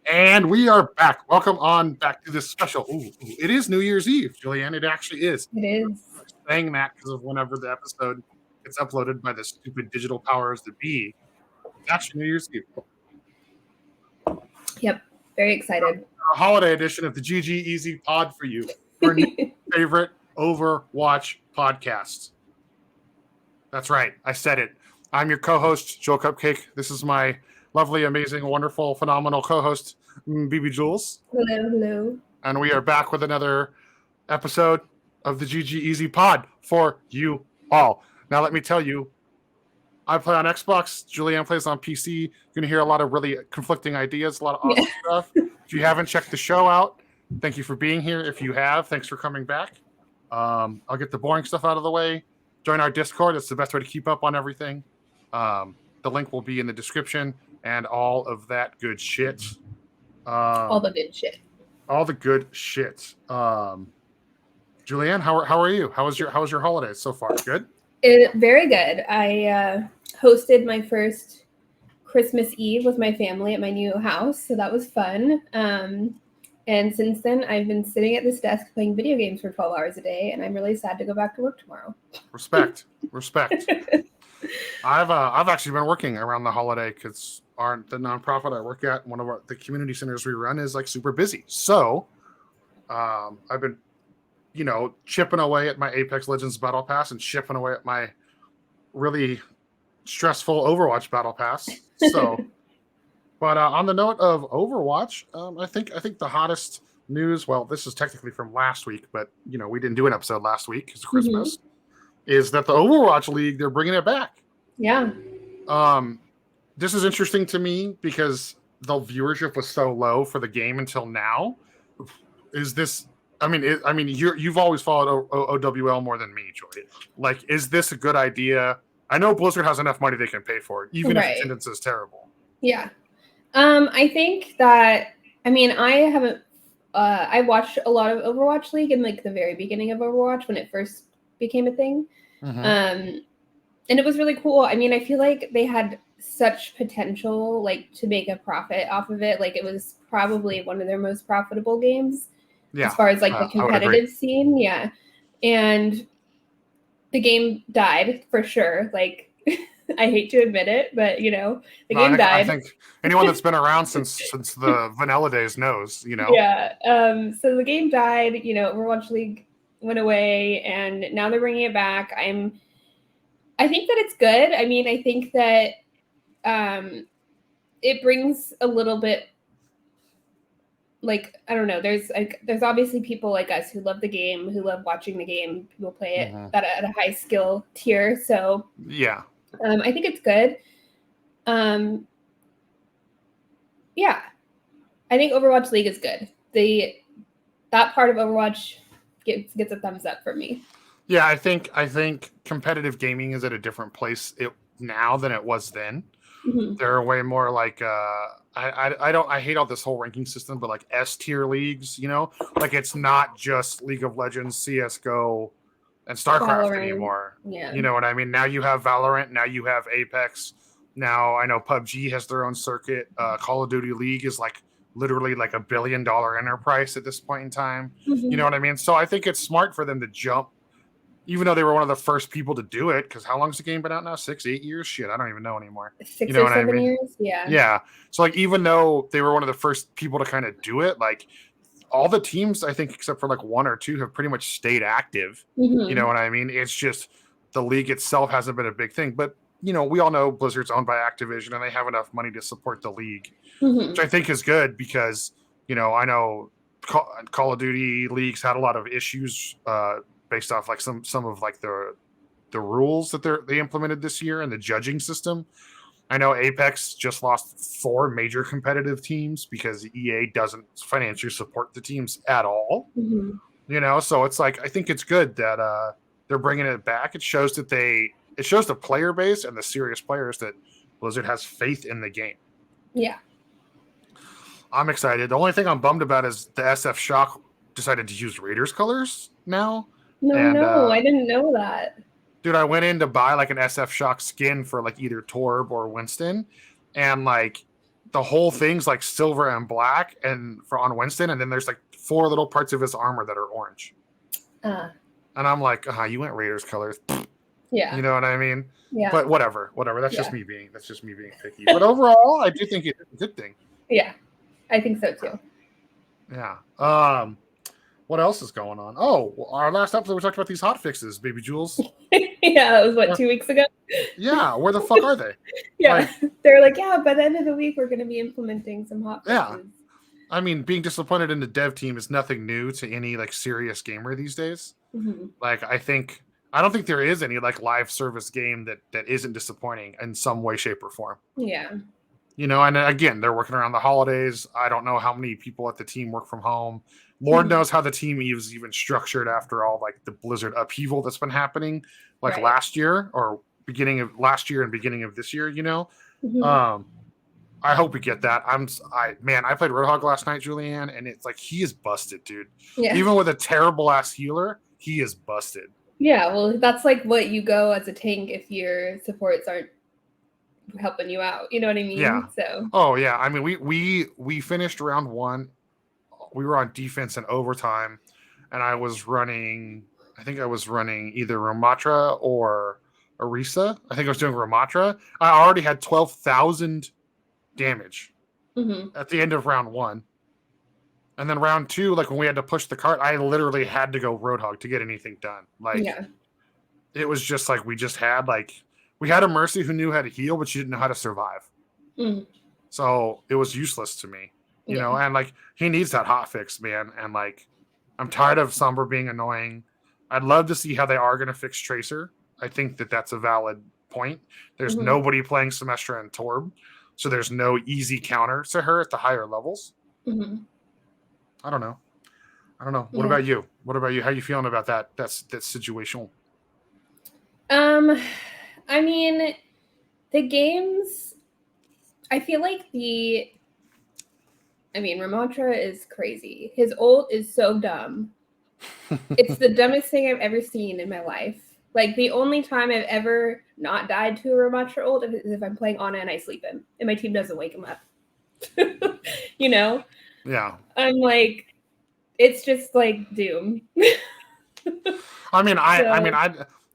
And we are back. Welcome on back to this special. It is New Year's Eve, Julianne. It actually is. It is. I'm saying that because of whenever the episode gets uploaded by the stupid digital powers that be. It's actually New Year's Eve. Yep. Very excited. A holiday edition of the GGEZ pod for you. For new favorite Overwatch podcast. That's right. I said it. I'm your co-host, Joel Cupcake. This is my lovely, amazing, wonderful, phenomenal co-host, BBJulez. Hello. And we are back with another episode of the GGEZ pod for you all. Now, let me tell you, I play on Xbox. Julianne plays on PC. You're going to hear a lot of really conflicting ideas, a lot of awesome stuff. If you haven't checked the show out, thank you for being here. If you have, thanks for coming back. I'll get the boring stuff out of the way. Join our Discord. It's the best way to keep up on everything. The link will be in the description and all of that good shit. All the good shit. All the good shit. Julianne, how are you? How was your holidays so far? Good? Very good. I hosted my first Christmas Eve with my family at my new house, so that was fun. And since then, I've been sitting at this desk playing video games for 12 hours a day, and I'm really sad to go back to work tomorrow. Respect. I've actually been working around the holiday because the nonprofit I work at, one of the community centers we run, is like super busy. So I've been, chipping away at my Apex Legends Battle Pass and chipping away at my really stressful Overwatch Battle Pass. So, but on the note of Overwatch, I think the hottest news, well, this is technically from last week, but we didn't do an episode last week because Christmas. Is that the Overwatch League, they're bringing it back. Yeah. This is interesting to me because the viewership was so low for the game until now. Is this, you've always followed OWL more than me, Joy. Like, is this a good idea? I know Blizzard has enough money they can pay for it, even if attendance is terrible. Yeah. I think that, I haven't, I watched a lot of Overwatch League in like the very beginning of Overwatch when it first became a thing. And it was really cool. I feel like they had such potential, like, to make a profit off of it. Like, it was probably one of their most profitable games as far as like the competitive scene. Yeah. And the game died for sure. Like, I hate to admit it, but the game died. I think anyone that's been around since the vanilla days knows, Yeah. So the game died, Overwatch League went away, and now they're bringing it back. I think that it's good. I think that it brings a little bit, like, I don't know, there's obviously people like us who love the game, who love watching the game, people play it at a high skill tier. So yeah, I think it's good. Yeah, I think Overwatch League is good. That part of Overwatch gets a thumbs up for me. Yeah, I think competitive gaming is at a different place now than it was then. They're way more like I hate all this whole ranking system, but like S tier leagues, like it's not just League of Legends, CS:GO, and StarCraft anymore. Yeah. You know what I mean? Now you have Valorant, now you have Apex. Now I know PUBG has their own circuit. Call of Duty League is like literally like $1 billion enterprise at this point in time. You know what I mean? So I think it's smart for them to jump, even though they were one of the first people to do it. Because how long's the game been out now? 6-8 years? Shit, I don't even know anymore. 6 or 7 years? Yeah. Yeah. So like, even though they were one of the first people to kind of do it, like all the teams, I think, except for like one or two, have pretty much stayed active. You know what I mean? It's just the league itself hasn't been a big thing. But we all know Blizzard's owned by Activision, and they have enough money to support the league, which I think is good because, I know Call of Duty leagues had a lot of issues based off like some of like the rules that they implemented this year and the judging system. I know Apex just lost 4 major competitive teams because EA doesn't financially support the teams at all. So it's like, I think it's good that they're bringing it back. It shows the player base and the serious players that Blizzard has faith in the game. Yeah. I'm excited. The only thing I'm bummed about is the SF Shock decided to use Raiders colors now. No, I didn't know that. Dude, I went in to buy like an SF Shock skin for like either Torb or Winston, and like the whole thing's like silver and black, and for on Winston, and then there's like 4 little parts of his armor that are orange. And I'm like, you went Raiders colors. Yeah. You know what I mean? Yeah. But whatever. That's just me being picky. But overall, I do think it's a good thing. Yeah, I think so too. Yeah. What else is going on? Oh, our last episode we talked about these hot fixes, BBJulez. Yeah, it was 2 weeks ago. Yeah, where the fuck are they? Yeah, they're like, by the end of the week we're going to be implementing some hot fixes. Yeah. I mean, being disappointed in the dev team is nothing new to any like serious gamer these days. Mm-hmm. Like, I don't think there is any like live service game that isn't disappointing in some way, shape, or form. Yeah. And again, they're working around the holidays. I don't know how many people at the team work from home. Lord knows how the team is even structured after all like the Blizzard upheaval that's been happening like last year or beginning of last year and beginning of this year, I hope we get that. I played Roadhog last night, Julianne, and it's like he is busted, dude. Yeah. Even with a terrible ass healer, he is busted. Yeah, well, that's like what you go as a tank if your supports aren't helping you out. You know what I mean? Yeah. So. Oh yeah. I mean, we finished round 1. We were on defense in overtime, and I think I was running either Ramatra or Orisa. I think I was doing Ramatra. I already had 12,000 damage at the end of round 1. And then round 2, like when we had to push the cart, I literally had to go Roadhog to get anything done. Like, it was just like we had a Mercy who knew how to heal, but she didn't know how to survive. So it was useless to me, you know. And like he needs that hot fix, man. And like I'm tired of Sombra being annoying. I'd love to see how they are going to fix Tracer. I think that's a valid point. There's nobody playing Semestra and Torb, so there's no easy counter to her at the higher levels. I don't know. What about you? How are you feeling about that situation? I mean, the games, I feel like Ramatra is crazy. His ult is so dumb. It's the dumbest thing I've ever seen in my life. Like, the only time I've ever not died to a Ramatra ult is if I'm playing Ana and I sleep him, and my team doesn't wake him up. You know? Yeah. I'm like, it's just like doom.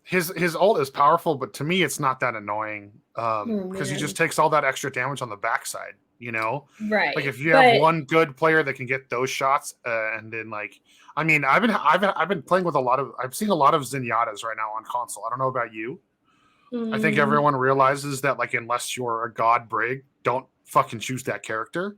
His ult is powerful, but to me, it's not that annoying because he just takes all that extra damage on the backside. Right? Like if you have one good player that can get those shots, and then like, I've been playing with I've seen a lot of Zenyatta's right now on console. I don't know about you. I think everyone realizes that like unless you're a god brig, don't fucking choose that character.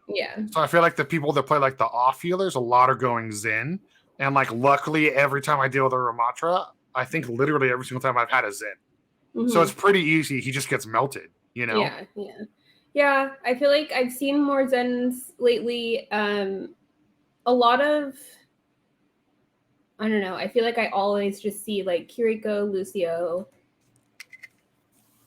Yeah. So I feel like the people that play like the off healers, a lot are going Zen, and like luckily every time I deal with a Ramatra, I think literally every single time I've had a Zen. So it's pretty easy. He just gets melted, Yeah, I feel like I've seen more Zens lately. A lot of, I don't know. I feel like I always just see like Kiriko, Lucio.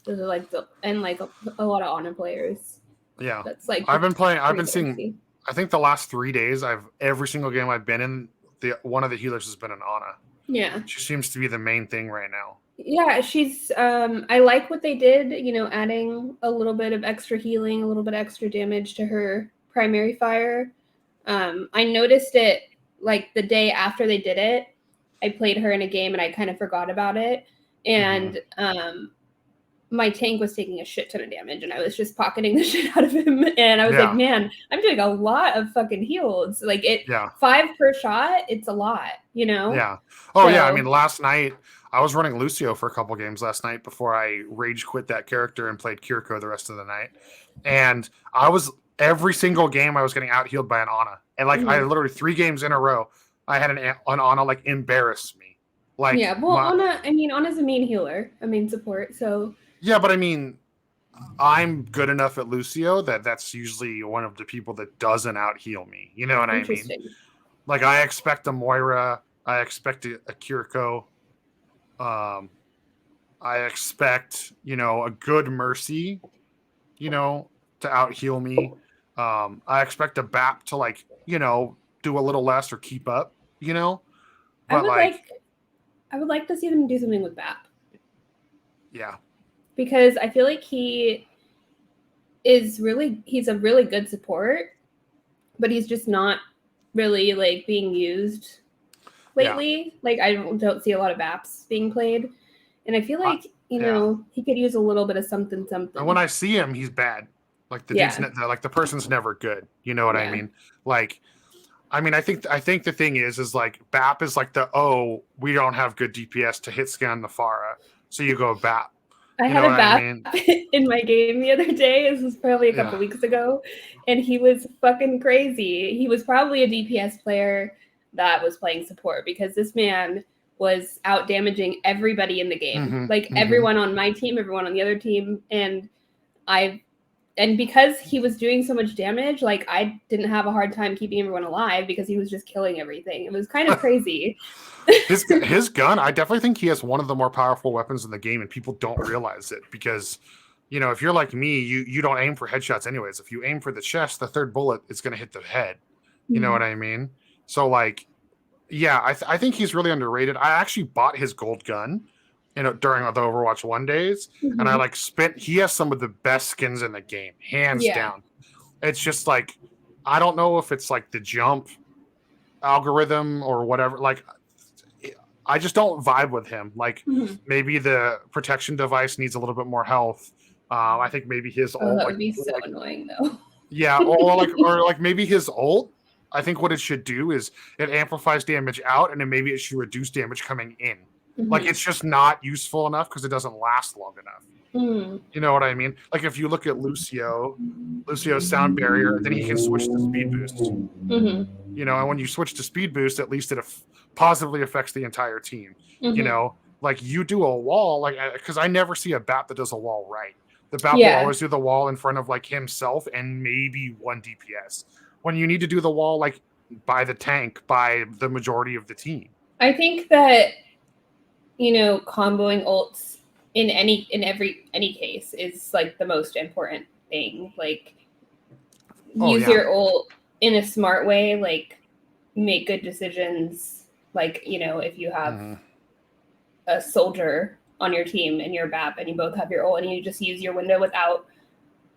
Those are like a lot of Ana players. Yeah, that's like I've been seeing. I think the last 3 days, every single game I've been in, one of the healers has been an Ana. Yeah, she seems to be the main thing right now. Yeah, she's. I like what they did. Adding a little bit of extra healing, a little bit extra damage to her primary fire. I noticed it like the day after they did it. I played her in a game and I kind of forgot about it, and my tank was taking a shit ton of damage, and I was just pocketing the shit out of him. And I was like, man, I'm doing a lot of fucking heals. Like 5 per shot, it's a lot, Yeah. Oh, yeah. I mean, last night I was running Lucio for a couple games last night before I rage quit that character and played Kiriko the rest of the night. And every single game I was getting out healed by an Ana. And like I literally 3 games in a row, I had an Ana like embarrass me. Like Ana's a main healer, a main support, so. Yeah, but I mean, I'm good enough at Lucio that's usually one of the people that doesn't out heal me. You know what I mean? Like I expect a Moira, I expect a Kiriko, I expect a good Mercy, to out heal me. I expect a BAP to like do a little less or keep up. But I would like to see them do something with BAP. Yeah. Because I feel like he he's a really good support, but he's just not really like being used lately. Yeah. Like I don't see a lot of BAPs being played, and I feel like you know he could use a little bit of something. And when I see him, he's bad. Like the dude's like the person's never good. You know what I mean? Like, I mean, I think the thing is like BAP is like we don't have good DPS to hit scan the Pharah, so you go BAP. I had a BAP in my game the other day. This was probably a couple weeks ago, and he was fucking crazy. He was probably a DPS player that was playing support because this man was out damaging everybody in the game, everyone on my team, everyone on the other team, and because he was doing so much damage, like I didn't have a hard time keeping everyone alive because he was just killing everything. It was kind of crazy. His gun, I definitely think he has one of the more powerful weapons in the game, and people don't realize it because, you know, if you're like me, you don't aim for headshots anyways. If you aim for the chest, the third bullet is going to hit the head. You know what I mean? So like, yeah, I think he's really underrated. I actually bought his gold gun, you know, during the Overwatch 1 days, and I he has some of the best skins in the game, hands down. It's just like, I don't know if it's like the jump algorithm or whatever. Like, I just don't vibe with him. Like maybe the protection device needs a little bit more health. I think maybe his ult would be so annoying though. Yeah, or maybe his ult. I think what it should do is it amplifies damage out, and then maybe it should reduce damage coming in. Like it's just not useful enough because it doesn't last long enough. You know what I mean? Like if you look at Lucio's sound barrier, then he can switch to speed boost. You know, and when you switch to speed boost, at least it positively affects the entire team. You know, like you do a wall, like because I never see a BAP that does a wall right. The BAP will always do the wall in front of like himself and maybe one DPS. When you need to do the wall, like by the tank, by the majority of the team. I think that, you know, comboing ults in any case is like the most important thing. Like use your ult in a smart way, like make good decisions. Like, you know, if you have a soldier on your team and your BAP and you both have your ult and you just use your window without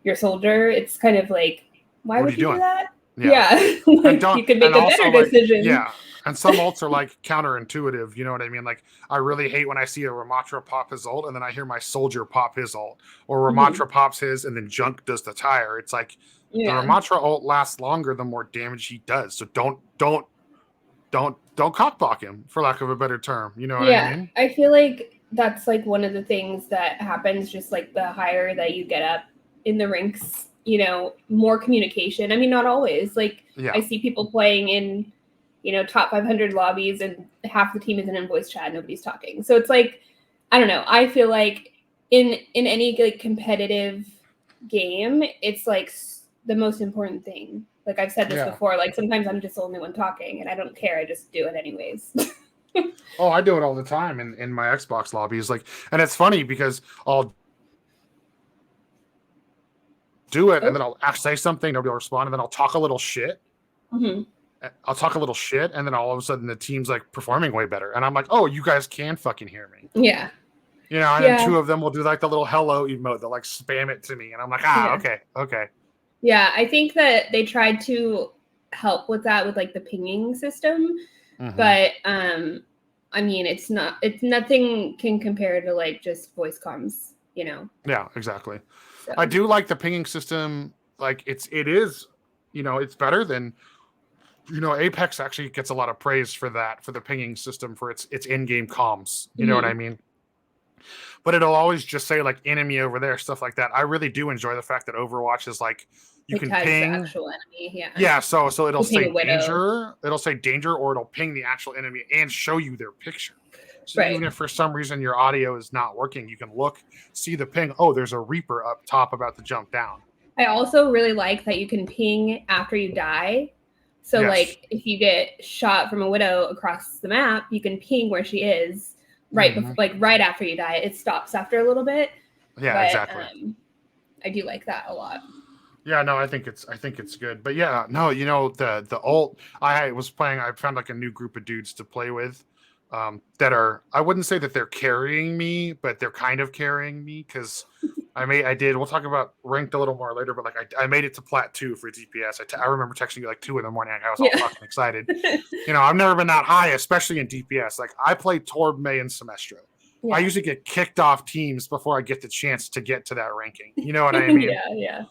your soldier, it's kind of like, why would you do that? Yeah. Like, you could make a better decision. Yeah. And some ults are like counterintuitive. You know what I mean? Like I really hate when I see a Ramatra pop his ult and then I hear my soldier pop his ult, or Ramatra pops his and then Junk does the tire. It's like the Ramatra ult lasts longer the more damage he does. So don't cockblock him, for lack of a better term. You know what I mean? I feel like that's like one of the things that happens, just like the higher that you get up in the ranks, you know, more communication. I mean, not always. Like I see people playing in, you know, top 500 lobbies and half the team isn't in voice chat, nobody's talking. So it's like, I don't know. I feel like in any like competitive game, it's like the most important thing. Like I've said this before, like sometimes I'm just the only one talking and I don't care. I just do it anyways. Oh, I do it all the time in my Xbox lobbies. Like, and it's funny because I'll do it and then I'll say something, nobody will respond, and then I'll talk a little shit. I'll talk a little shit, and then all of a sudden the team's like performing way better. And I'm like, oh, you guys can fucking hear me. Yeah. You know, and then two of them will do like the little hello emote. They'll like spam it to me. And I'm like, okay. Yeah, I think that they tried to help with that with like the pinging system. But I mean, it's nothing can compare to like just voice comms, you know? Yeah, exactly. So. I do like the pinging system. Like it is, you know, it's better than, you know, Apex actually gets a lot of praise for that, for the pinging system, for its in-game comms. You know what I mean? But it'll always just say like enemy over there, stuff like that. I really do enjoy the fact that Overwatch is like you can ping the actual enemy. So it'll say danger. It'll say danger, or it'll ping the actual enemy and show you their picture. So even if for some reason your audio is not working, you can look, see the ping. Oh, there's a Reaper up top about to jump down. I also really like that you can ping after you die. So like if you get shot from a Widow across the map, you can ping where she is before, like right after you die. It stops after a little bit. Yeah, but, exactly. I do like that a lot. Yeah, no, I think it's good. But yeah, no, you know, the ult, I found like a new group of dudes to play with that are, I wouldn't say that they're carrying me, but they're kind of carrying me because We'll talk about ranked a little more later, but like I made it to plat 2 for DPS. I remember texting you like 2 in the morning. I was all fucking excited. I've never been that high, especially in DPS. Like I play Torb, May, and Semestro. I usually get kicked off teams before I get the chance to get to that ranking. You know what I mean? Yeah.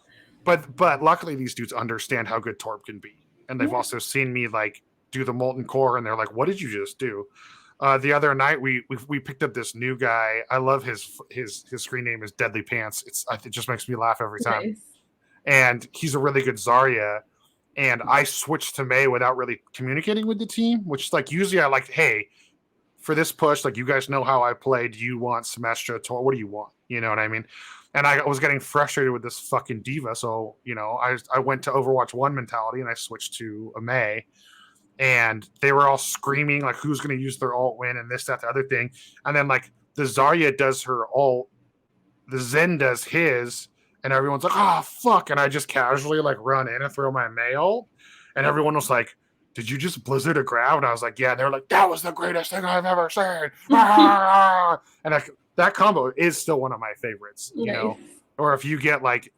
But luckily these dudes understand how good Torb can be. And they've also seen me like do the Molten Core, and they're like, what did you just do? The other night we picked up this new guy. I love his screen name is Deadly Pants. It just makes me laugh every time. Nice. And he's a really good Zarya. And I switched to May without really communicating with the team, which is like usually I like, hey, for this push, like you guys know how I play. Do you want Semestro Tor? What do you want? You know what I mean? And I was getting frustrated with this fucking diva. So, I went to Overwatch 1 mentality and I switched to a May. And they were all screaming like who's going to use their alt win and this, that, the other thing. And then like the Zarya does her alt, the Zen does his, and everyone's like, oh fuck. And I just casually like run in and throw my May ult. And everyone was like, did you just Blizzard a grab? And I was like, yeah. And they're like, that was the greatest thing I've ever seen. And that combo is still one of my favorites, you know? Or if you get like,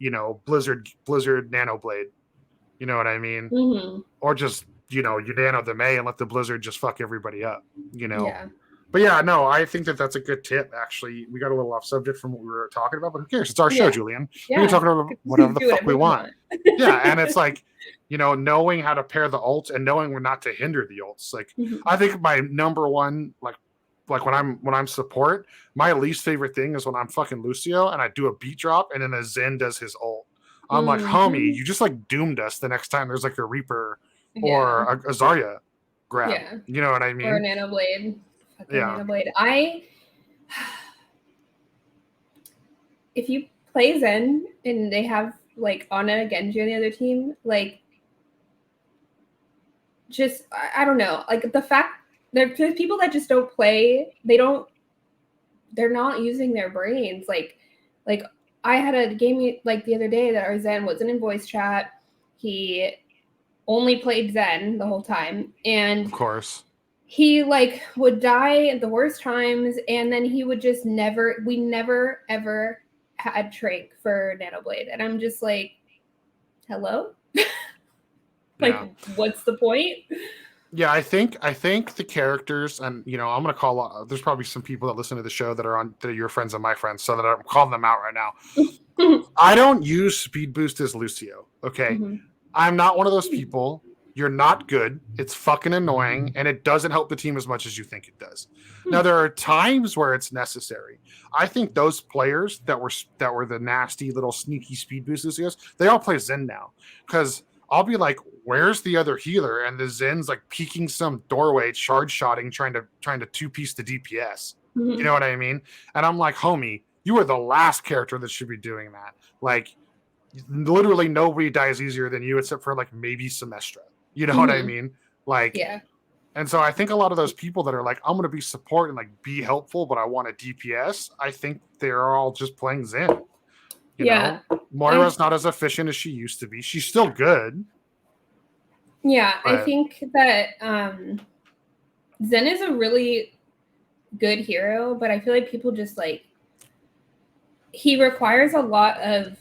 Blizzard Nanoblade, you know what I mean? Mm-hmm. Or just, you nano the May and let the Blizzard just fuck everybody up, Yeah. But yeah, no, I think that's a good tip. Actually, we got a little off subject from what we were talking about, but who cares? It's our show, Julian. Yeah. We can talk about whatever the fuck we want. Yeah, and it's like, knowing how to pair the ults and knowing when not to hinder the ults. Like, I think my number one, like when I'm support, my least favorite thing is when I'm fucking Lucio and I do a beat drop and then a Zen does his ult. I'm like, homie, you just like doomed us the next time there's like a Reaper or a Zarya grab. Yeah. You know what I mean? Or a Nanoblade. Nanoblade. If you play Zen and they have like Ana, Genji on the other team, like just I don't know. Like the fact there's people that just don't play, they're not using their brains. Like I had a game like the other day that our Zen wasn't in voice chat. He only played Zen the whole time, and of course he like would die at the worst times, and then he would just we never ever had Trank for Nanoblade, and I'm just like, hello. What's the point? Yeah, I think the characters, and I'm gonna call. There's probably some people that listen to the show that are your friends and my friends, so that I'm calling them out right now. I don't use speed boost as Lucio. Okay. Mm-hmm. I'm not one of those people. You're not good. It's fucking annoying, and it doesn't help the team as much as you think it does. Now, there are times where it's necessary. I think those players that were the nasty little sneaky speed boost Lucios, they all play Zen now. Because I'll be like, where's the other healer? And the Zen's like peeking some doorway, charge shotting, trying to two-piece the DPS. Mm-hmm. You know what I mean? And I'm like, homie, you are the last character that should be doing that. Like, literally nobody dies easier than you except for like maybe Semestra. You know what I mean? Like, yeah. And so I think a lot of those people that are like, I'm going to be support and like be helpful, but I want a DPS. I think they're all just playing Zen. You know? Moira's not as efficient as she used to be. She's still good. Yeah. But I think that Zen is a really good hero, but I feel like people just like, he requires a lot of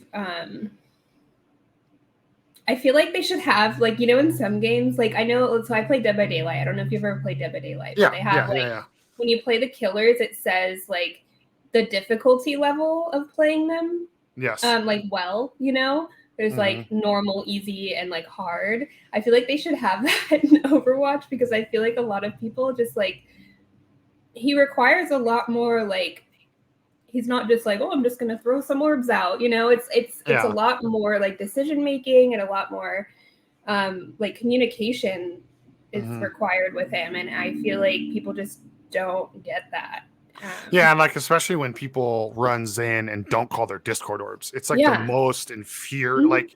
I feel like they should have like, in some games, like I know, so I play Dead by Daylight. I don't know if you've ever played Dead by Daylight. Yeah, they have when you play the killers, it says like the difficulty level of playing them. Yes. There's like normal, easy, and like hard. I feel like they should have that in Overwatch because I feel like a lot of people just like, he requires a lot more like, he's not just like, oh, I'm just going to throw some orbs out. It's a lot more like decision making and a lot more like communication is required with him. And I feel like people just don't get that. And like, especially when people run Zen and don't call their Discord orbs, it's like the most infuriating.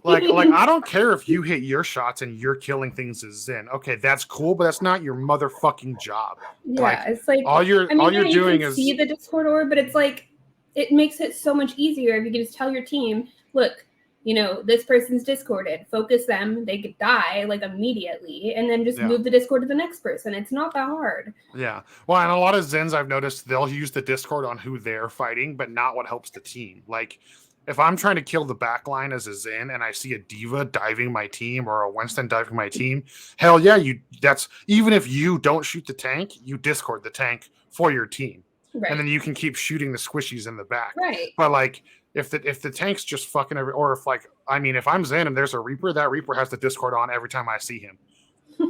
Like I don't care if you hit your shots and you're killing things as Zen. Okay, that's cool, but that's not your motherfucking job. Yeah, it's like all you're doing is see the Discord orb, but it's like it makes it so much easier if you can just tell your team, look, this person's discorded, focus them, they could die like immediately, and then just move the discord to the next person. It's not that hard. Yeah. Well, and a lot of Zens I've noticed, they'll use the discord on who they're fighting, but not what helps the team. Like, if I'm trying to kill the backline as a Zen and I see a diva diving my team or a Winston diving my team, hell yeah, that's even if you don't shoot the tank, you discord the tank for your team. Right. And then you can keep shooting the squishies in the back. Right. But like if the tank's just fucking or if I'm Zen and there's a Reaper, that Reaper has the discord on every time I see him.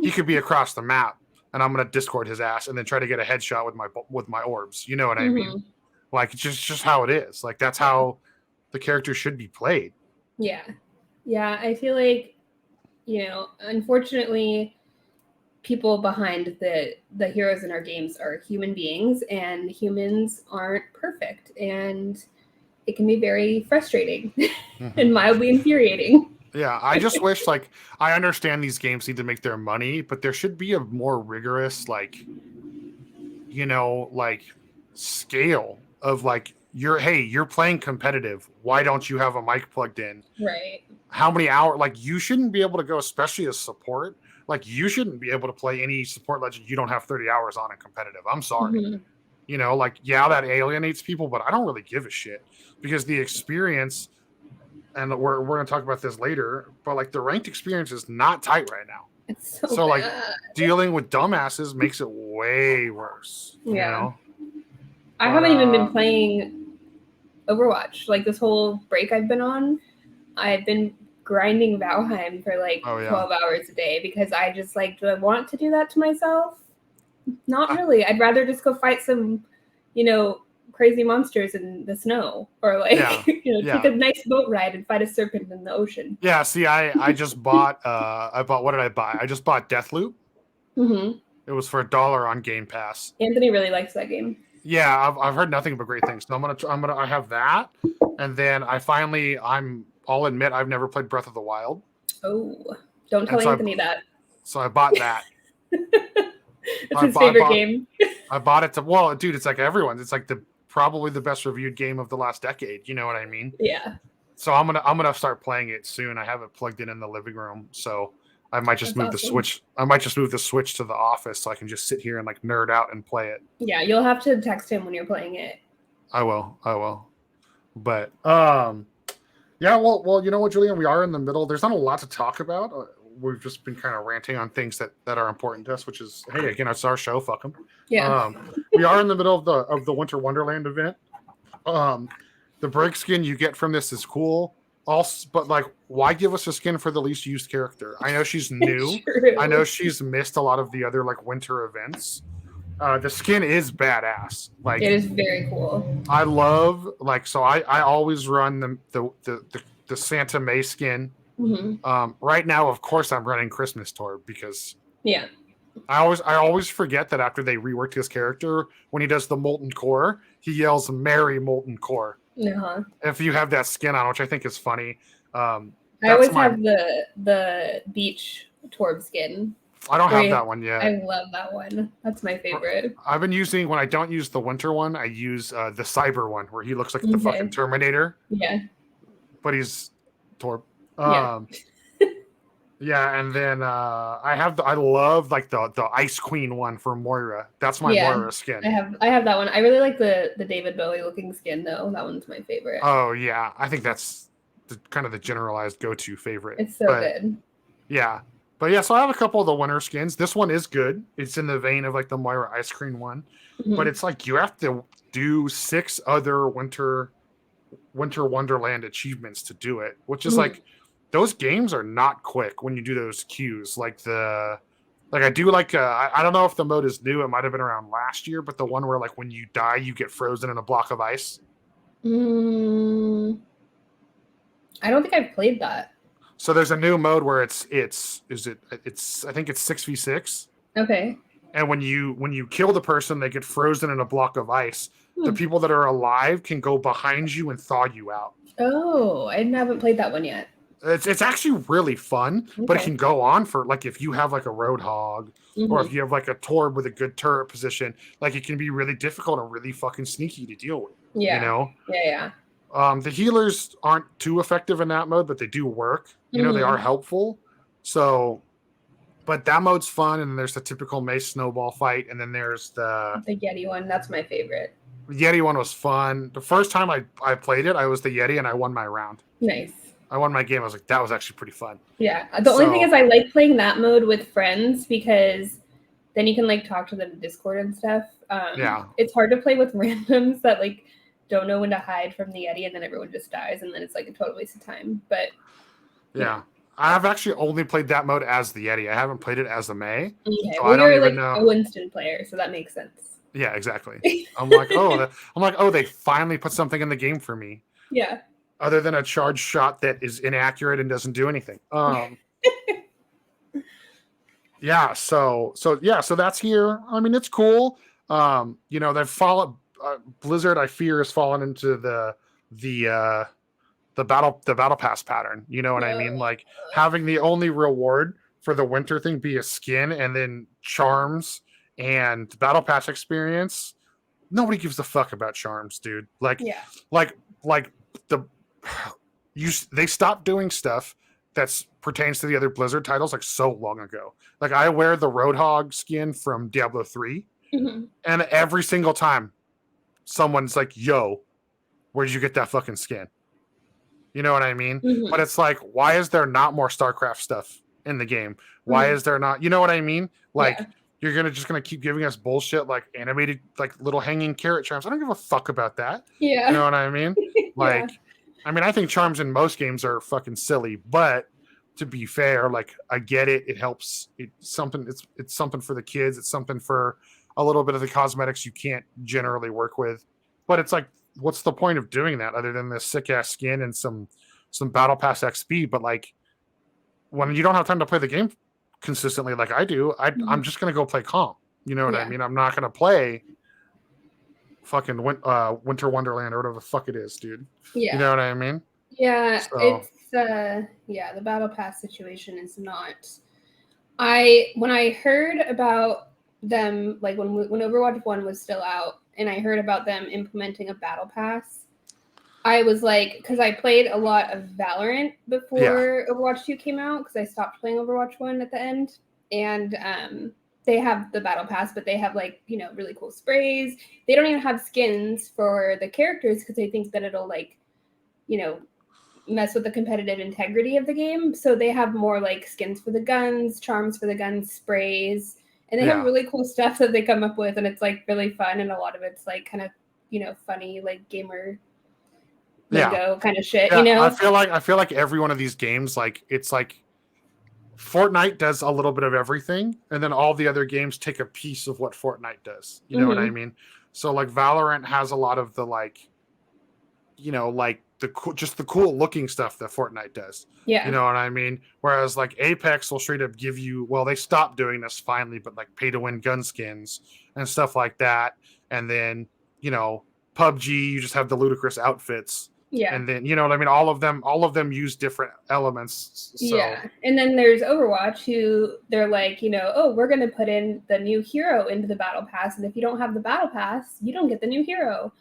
He could be across the map and I'm gonna discord his ass and then try to get a headshot with my orbs. You know what I mean? Like it's just how it is. Like that's how the character should be played. Yeah. Yeah. I feel like, unfortunately, people behind the heroes in our games are human beings, and humans aren't perfect. And it can be very frustrating and mildly infuriating. Yeah. I just wish, I understand these games need to make their money, but there should be a more rigorous, scale of you're playing competitive. Why don't you have a mic plugged in? Right. How many hours? You shouldn't be able to go, especially as support. You shouldn't be able to play any support legend you don't have 30 hours on in competitive. I'm sorry. That alienates people, but I don't really give a shit because the experience, and we're going to talk about this later, but the ranked experience is not tight right now. It's so bad. Dealing with dumbasses makes it way worse. Yeah. I haven't even been playing Overwatch. This whole break I've been on, I've been grinding Valheim for 12 hours a day because I just do I want to do that to myself? Not really. I'd rather just go fight some, crazy monsters in the snow or take a nice boat ride and fight a serpent in the ocean. Yeah. See, I just bought, what did I buy? I just bought Deathloop. Mm-hmm. It was for $1 on Game Pass. Anthony really likes that game. Yeah, I've heard nothing but great things. So I have that, and then I'll admit I've never played Breath of the Wild. Oh, don't tell Anthony that. So I bought that. It's his favorite game. I bought it dude, it's like everyone's. It's probably the best reviewed game of the last decade. You know what I mean? Yeah. So I'm gonna start playing it soon. I have it plugged in the living room, so I might just move the Switch. I might just move the Switch to the office so I can just sit here and nerd out and play it. Yeah, you'll have to text him when you're playing it. I will. But yeah. Well, you know what, Julian? We are in the middle. There's not a lot to talk about. We've just been kind of ranting on things that are important to us, which is, hey, again, it's our show. Fuck them. Yeah. We are in the middle of the Winter Wonderland event. The break skin you get from this is cool. But why give us a skin for the least used character? I know she's new. I know she's missed a lot of the other Winter events. The skin is badass. It is very cool. I love so I always run the Santa May skin. Mm-hmm. Right now, of course, I'm running Christmas Torb because I always forget that after they reworked his character, when he does the Molten Core, he yells "Merry Molten Core." Uh-huh. If you have that skin on, which I think is funny. I always have the beach Torb skin. I don't have that one yet. I love that one. That's my favorite. I've been using, when I don't use the winter one, I use the cyber one where he looks like the fucking Terminator. Yeah. But he's Torb. Yeah, and then I love the Ice Queen one for Moira. That's my Moira skin. I have that one. I really like the David Bowie looking skin though. That one's my favorite. Oh yeah, I think that's kind of the generalized go-to favorite. It's so good. Yeah. But yeah, so I have a couple of the winter skins. This one is good. It's in the vein of the Moira Ice Cream one. Mm-hmm. But it's you have to do 6 other winter Wonderland achievements to do it, which is those games are not quick when you do those queues. I do I don't know if the mode is new. It might have been around last year, but the one where when you die, you get frozen in a block of ice. I don't think I've played that. So there's a new mode where it's I think it's 6v6. Okay. And when you kill the person, they get frozen in a block of ice. The people that are alive can go behind you and thaw you out. Oh, I haven't played that one yet. It's actually really fun, but it can go on for if you have a Roadhog or if you have a Torb with a good turret position, it can be really difficult and really fucking sneaky to deal with. Yeah. You know? Yeah. The healers aren't too effective in that mode, but they do work. You know, they are helpful. So, but that mode's fun. And then there's the typical Mace snowball fight. And then there's the Yeti one. That's my favorite. The Yeti one was fun. The first time I played it, I was the Yeti and I won my round. Nice. I won my game. I was like, that was actually pretty fun. Yeah. The only thing is I like playing that mode with friends because then you can like talk to them in Discord and stuff. Yeah. It's hard to play with randoms that like don't know when to hide from the Yeti and then everyone just dies and then it's like a total waste of time. But yeah. I've actually only played that mode as the Yeti. I haven't played it as the Mei. Okay. So well, I don't you're even like know. a Winston player, so that makes sense. Yeah, exactly. I'm like, oh, they finally put something in the game for me. Yeah. Other than a charged shot that is inaccurate and doesn't do anything. Yeah, so that's here. I mean, it's cool. You know, they've fallen. Blizzard, I fear, has fallen into the battle pass pattern. You know what I mean? Like having the only reward for the winter thing be a skin, and then charms and battle pass experience. Nobody gives a fuck about charms, dude. Like they stopped doing stuff that pertains to the other Blizzard titles like so long ago. Like I wear the Roadhog skin from Diablo 3, and every single time someone's like, yo, where did you get that fucking skin? You know what I mean? But it's like, why is there not more StarCraft stuff in the game? Why is there not, you know what I mean? Like you're just gonna keep giving us bullshit like animated like little hanging carrot charms. I don't give a fuck about that. Yeah. You know what I mean? Like I mean, I think charms in most games are fucking silly, but to be fair, like I get it. It helps. It's something for the kids. It's something for a little bit of the cosmetics you can't generally work with. But it's like, what's the point of doing that other than this sick ass skin and some battle pass XP? But like when you don't have time to play the game consistently like I do, I'm just gonna go play comp. You know what I mean? I'm not gonna play fucking Winter Wonderland or whatever the fuck it is, dude. Yeah. You know what I mean? Yeah, it's the battle pass situation is not. When I heard about them, like when Overwatch 1 was still out, and I heard about them implementing a battle pass, I was like, because I played a lot of Valorant before Overwatch 2 came out, because I stopped playing Overwatch 1 at the end, and they have the battle pass, but they have like, you know, really cool sprays. They don't even have skins for the characters because they think that it'll like, you know, mess with the competitive integrity of the game. So they have more like skins for the guns, charms for the guns, sprays, and they have really cool stuff that they come up with, and it's like really fun, and a lot of it's like kind of, you know, funny, like gamer lingo kind of shit. You know, I feel like every one of these games, like it's like Fortnite does a little bit of everything, and then all the other games take a piece of what Fortnite does. You know what I mean? So like Valorant has a lot of the like, you know, like the cool looking stuff that Fortnite does. Yeah. You know what I mean? Whereas like Apex will straight up give you, well, they stopped doing this finally, but like pay to win gun skins and stuff like that. And then, you know, PUBG, you just have the ludicrous outfits. Yeah. And then, you know what I mean? All of them use different elements. So. Yeah. And then there's Overwatch, who they're like, you know, oh, we're going to put in the new hero into the battle pass. And if you don't have the battle pass, you don't get the new hero.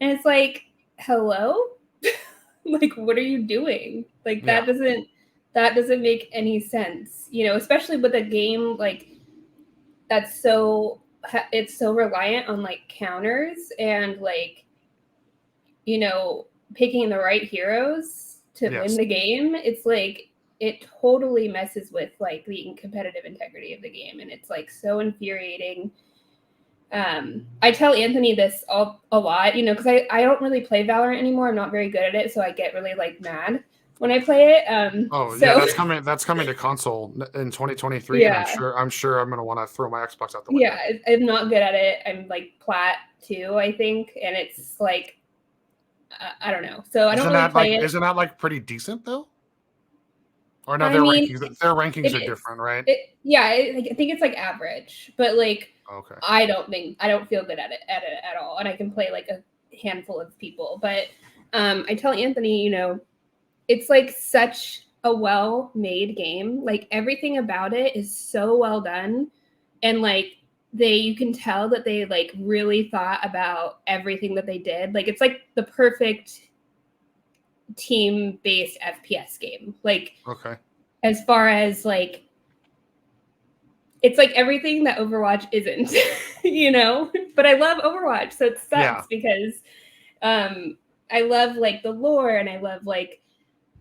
And it's like, hello? Like, what are you doing? Like, that doesn't make any sense, you know, especially with a game like that's it's so reliant on like counters and like, you know, picking the right heroes to win the game. It's like it totally messes with like the competitive integrity of the game, and it's like so infuriating. I tell Anthony this a lot, you know, because I don't really play Valorant anymore. I'm not very good at it, so I get really like mad when I play it. That's coming to console in 2023, and I'm sure I'm gonna want to throw my Xbox out the window. Yeah, I'm not good at it. I'm like plat too, I think, and it's like I don't know. So I don't really play it. Isn't that like pretty decent though? Or no, their rankings are different, right? I think it's like average, but like okay. I don't feel good at it at all, and I can play like a handful of people. But I tell Anthony, you know, it's like such a well-made game. Like everything about it is so well done, and like you can tell that they like really thought about everything that they did. Like it's like the perfect team-based FPS game. Like, okay, as far as like, it's like everything that Overwatch isn't, you know. But I love Overwatch, so it sucks because I love like the lore and I love like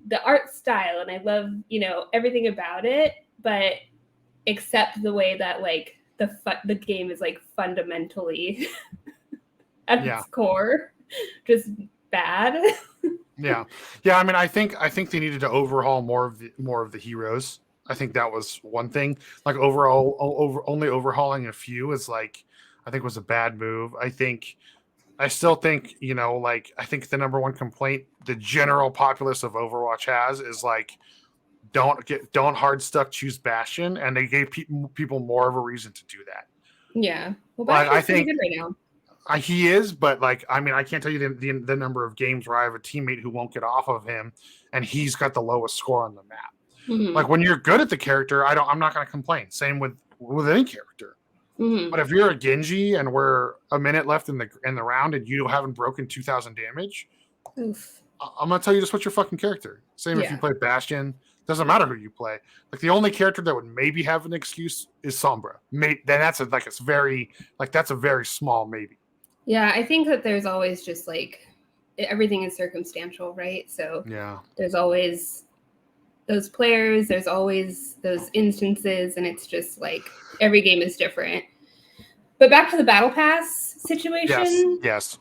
the art style and I love, you know, everything about it, but except the way that like the game is like fundamentally at its core just bad. yeah. I mean, I think they needed to overhaul more of the heroes. I think that was one thing. Like only overhauling a few is like, I think was a bad move. I still think, you know, like, I think the number one complaint the general populace of Overwatch has is like, don't hard stuck choose Bastion, and they gave people more of a reason to do that. Yeah, well, Bastion's pretty good right now. He is, but like, I mean, I can't tell you the number of games where I have a teammate who won't get off of him, and he's got the lowest score on the map. Mm-hmm. Like, when you're good at the character, I'm not going to complain. Same with any character. Mm-hmm. But if you're a Genji and we're a minute left in the round and you haven't broken 2,000 damage, oof. I'm gonna tell you to switch your fucking character. Same if you play Bastion. Doesn't matter who you play. Like, the only character that would maybe have an excuse is Sombra. Then that's a very small maybe. Yeah, I think that there's always just like everything is circumstantial, right? So there's always those players, there's always those instances, and it's just like every game is different. But back to the Battle Pass situation. Yes.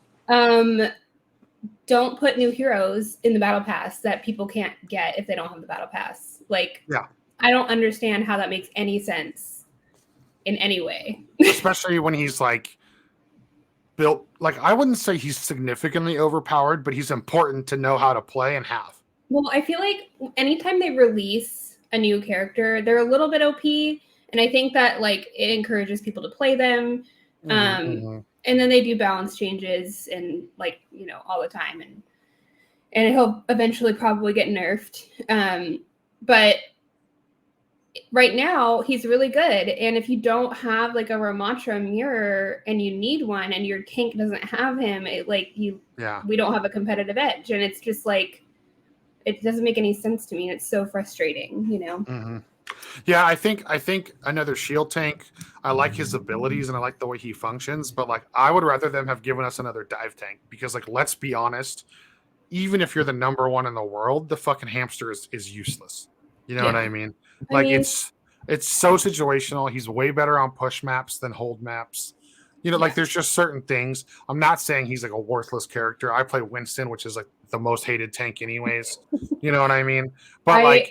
Don't put new heroes in the Battle Pass that people can't get if they don't have the Battle Pass. Like, I don't understand how that makes any sense in any way. Especially when he's like built, like, I wouldn't say he's significantly overpowered, but he's important to know how to play and have. Well, I feel like anytime they release a new character, they're a little bit OP, and I think that like it encourages people to play them. And then they do balance changes and like, you know, all the time, and he'll eventually probably get nerfed. But right now he's really good, and if you don't have like a Ramattra mirror and you need one and your tank doesn't have him, we don't have a competitive edge, and it's just like, it doesn't make any sense to me. It's so frustrating, you know? Mm-hmm. Yeah, I think another shield tank. I like his abilities and I like the way he functions, but like, I would rather them have given us another dive tank, because like, let's be honest, even if you're the number one in the world, the fucking hamster is useless. You know what I mean? Like, it's so situational. He's way better on push maps than hold maps. You know, like, there's just certain things. I'm not saying he's like a worthless character. I play Winston, which is like the most hated tank anyways. You know what I mean? But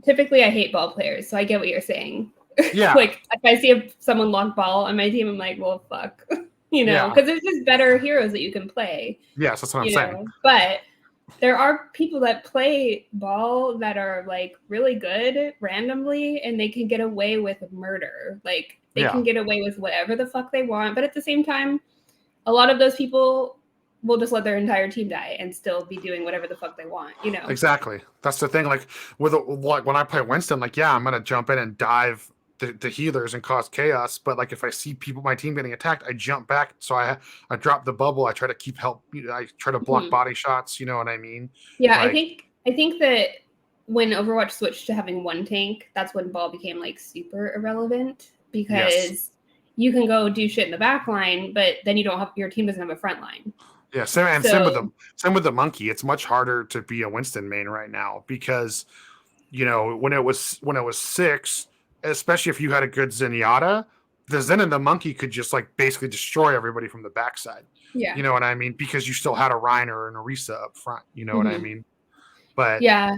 typically I hate ball players, so I get what you're saying. Yeah. Like, if I see someone lock ball on my team, I'm like, well, fuck. You know, because there's just better heroes that you can play. Yes, that's what I'm saying. But there are people that play ball that are like really good randomly, and they can get away with murder. Like, they can get away with whatever the fuck they want. But at the same time, a lot of those people will just let their entire team die and still be doing whatever the fuck they want, you know? Exactly. That's the thing. Like, when I play Winston, like, I'm going to jump in and dive the healers and cause chaos. But like, if I see my team getting attacked, I jump back. So I drop the bubble. I try to keep help. I try to block body shots. You know what I mean? Yeah, like, I think that when Overwatch switched to having one tank, that's when ball became like super irrelevant, because you can go do shit in the back line, but then your team doesn't have a front line. Yeah, same with the monkey. It's much harder to be a Winston main right now, because, you know, when it was 6, especially if you had a good Zenyatta, the Zen and the monkey could just like basically destroy everybody from the backside. Yeah, you know what I mean? Because you still had a Reiner and a Risa up front. You know what I mean? But yeah,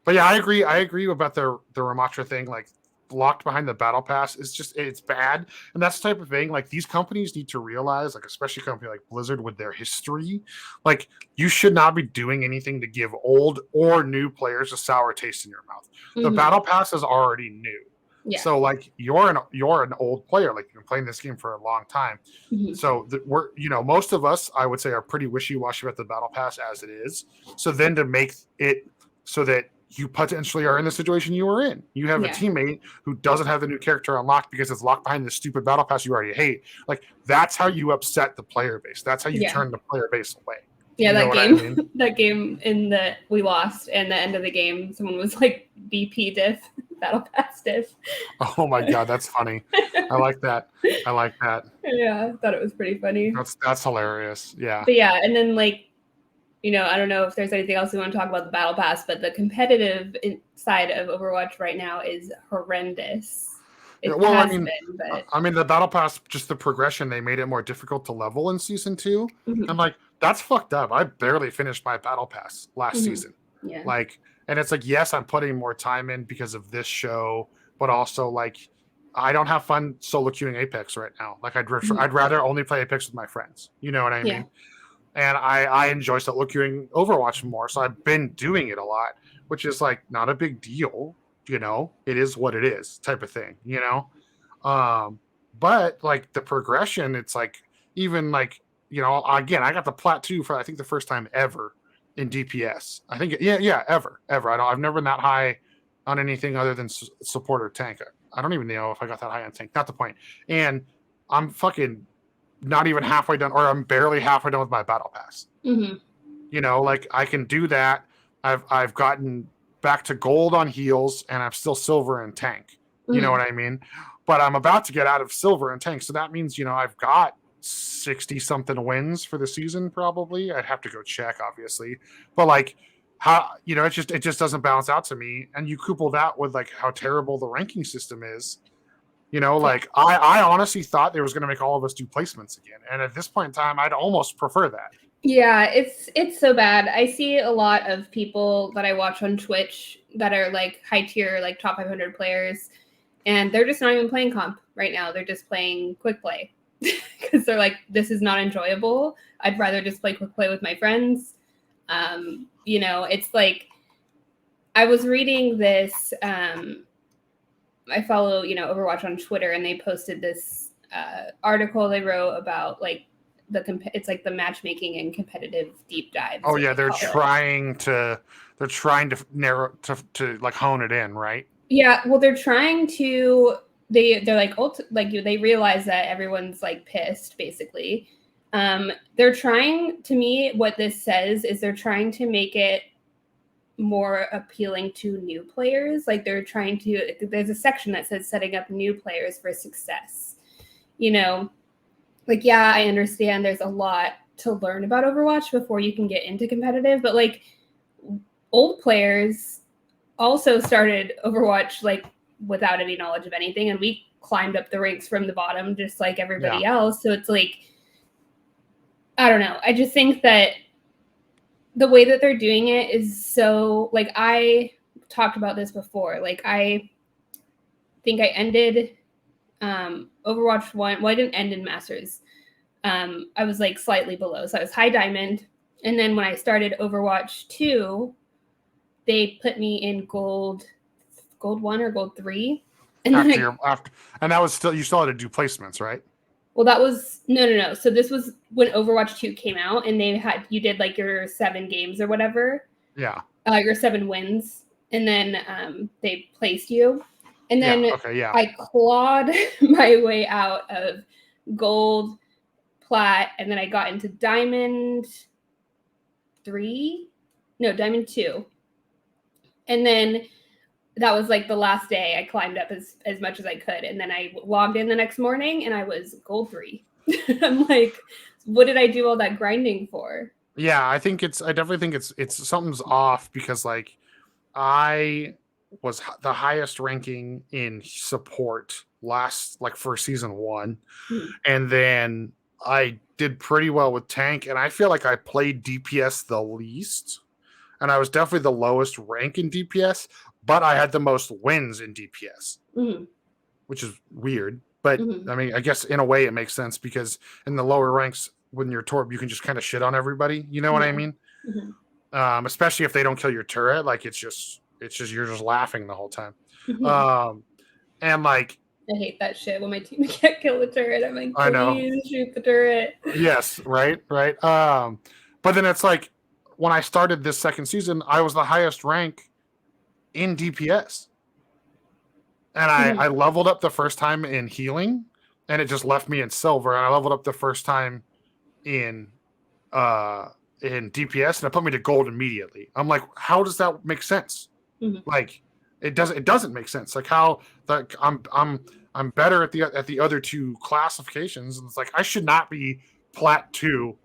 I agree about the Ramattra thing. Like, locked behind the battle pass is just, it's bad. And that's the type of thing, like, these companies need to realize, like, especially a company like Blizzard with their history, like, you should not be doing anything to give old or new players a sour taste in your mouth. The battle pass is already new. Yeah. So like, you're an old player, like, you've been playing this game for a long time. So we're, you know, most of us, I would say, are pretty wishy-washy about the battle pass as it is. So then to make it so that you potentially are in the situation you were in, you have a teammate who doesn't have the new character unlocked because it's locked behind the stupid battle pass you already hate. Like, that's how you upset the player base. That's how you turn the player base away. Yeah, you that know game. What I mean? That game we lost, and the end of the game, someone was like BP diff, Battle Pass diff. Oh my god, that's funny. I like that. Yeah, I thought it was pretty funny. That's hilarious. Yeah. But yeah, and then like, I don't know if there's anything else we want to talk about the Battle Pass, but the competitive side of Overwatch right now is horrendous. I mean, the Battle Pass, just the progression, they made it more difficult to level in Season 2. Mm-hmm. I'm like, that's fucked up. I barely finished my Battle Pass last season. Yeah. Like, and it's like, yes, I'm putting more time in because of this show, but also like, I don't have fun solo queuing Apex right now. Like, I'd rather only play Apex with my friends. You know what I mean? And I enjoy solo queuing Overwatch more, so I've been doing it a lot, which is like not a big deal. It is what it is, type of thing. But like the progression, it's like even like again, I got the plat 2 for I think the first time ever in DPS. I think ever. I've never been that high on anything other than support or tank. I don't even know if I got that high on tank. Not the point. And I'm fucking not even halfway done, or I'm barely halfway done with my Battle Pass. Mm-hmm. Like I can do that. I've gotten back to gold on heals, and I'm still silver and tank. You know what I mean? But I'm about to get out of silver and tank, so that means I've got 60 something wins for the season. Probably I'd have to go check, obviously, but like how it just doesn't balance out to me. And you couple that with like how terrible the ranking system is. Like I honestly thought they was going to make all of us do placements again, and at this point in time, I'd almost prefer that. Yeah, it's so bad. I see a lot of people that I watch on Twitch that are like high tier, like top 500 players, and they're just not even playing comp right now. They're just playing quick play because they're like, this is not enjoyable. I'd rather just play quick play with my friends. It's like I was reading this. I follow, Overwatch on Twitter, and they posted this article they wrote about like it's like the matchmaking and competitive deep dives. Oh yeah, they're trying to narrow to like hone it in, right? Yeah, well, they're trying to. They're like they realize that everyone's like pissed, basically. They're trying. To me, what this says is they're trying to make it more appealing to new players. Like they're trying to. There's a section that says setting up new players for success. Like, yeah, I understand there's a lot to learn about Overwatch before you can get into competitive, but like old players also started Overwatch like without any knowledge of anything, and we climbed up the ranks from the bottom just like everybody else. So it's like, I don't know. I just think that the way that they're doing it is so, like, I talked about this before. Like, I think I ended Overwatch 1. Well, I didn't end in Masters. I was like slightly below. So I was high diamond. And then when I started Overwatch 2, they put me in gold 1 or gold 3. And and that was still, you still had to do placements, right? Well, that was no. So this was when Overwatch 2 came out, and you did like your 7 games or whatever. Yeah. Your 7 wins, and then they placed you, and then I clawed my way out of gold, plat, and then I got into diamond 3, no, diamond 2, and then that was like the last day. I climbed up as much as I could. And then I logged in the next morning and I was gold 3. I'm like, what did I do all that grinding for? Yeah, I definitely think it's something's off, because like I was the highest ranking in support for season 1. And then I did pretty well with tank, and I feel like I played DPS the least. And I was definitely the lowest rank in DPS, but I had the most wins in DPS, which is weird. But I mean, I guess in a way it makes sense, because in the lower ranks, when you're Torb, you can just kind of shit on everybody. You know what I mean? Especially if they don't kill your turret. Like it's just you're just laughing the whole time. And like, I hate that shit when my team can't kill the turret. I'm like, I know, shoot the turret. Yes, right. But then it's like, when I started this second season, I was the highest rank in DPS. And I leveled up the first time in healing, and it just left me in silver. And I leveled up the first time in in DPS and it put me to gold immediately. I'm like, how does that make sense? Like, it doesn't make sense. Like how like I'm better at the other two classifications, and it's like I should not be plat 2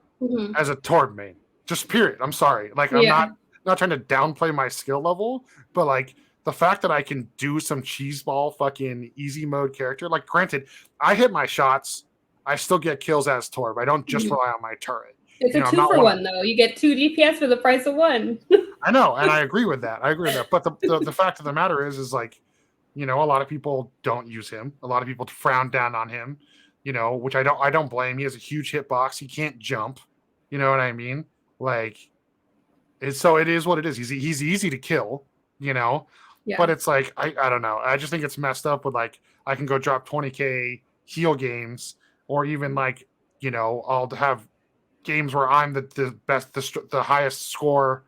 as a Torb main. Just period. I'm sorry. Like I'm not trying to downplay my skill level, but like the fact that I can do some cheeseball fucking easy mode character, like granted, I hit my shots, I still get kills as Torb. I don't just rely on my turret. It's a 2-for-1 though. You get 2 DPS for the price of 1. I know, and I agree with that. But the fact of the matter is like, a lot of people don't use him. A lot of people frown down on him, which I don't blame. He has a huge hitbox. He can't jump. You know what I mean? Like, so it is what it is. He's easy to kill, but it's like, I don't know. I just think it's messed up with like, I can go drop 20K heal games, or even like, I'll have games where I'm the best, the highest score.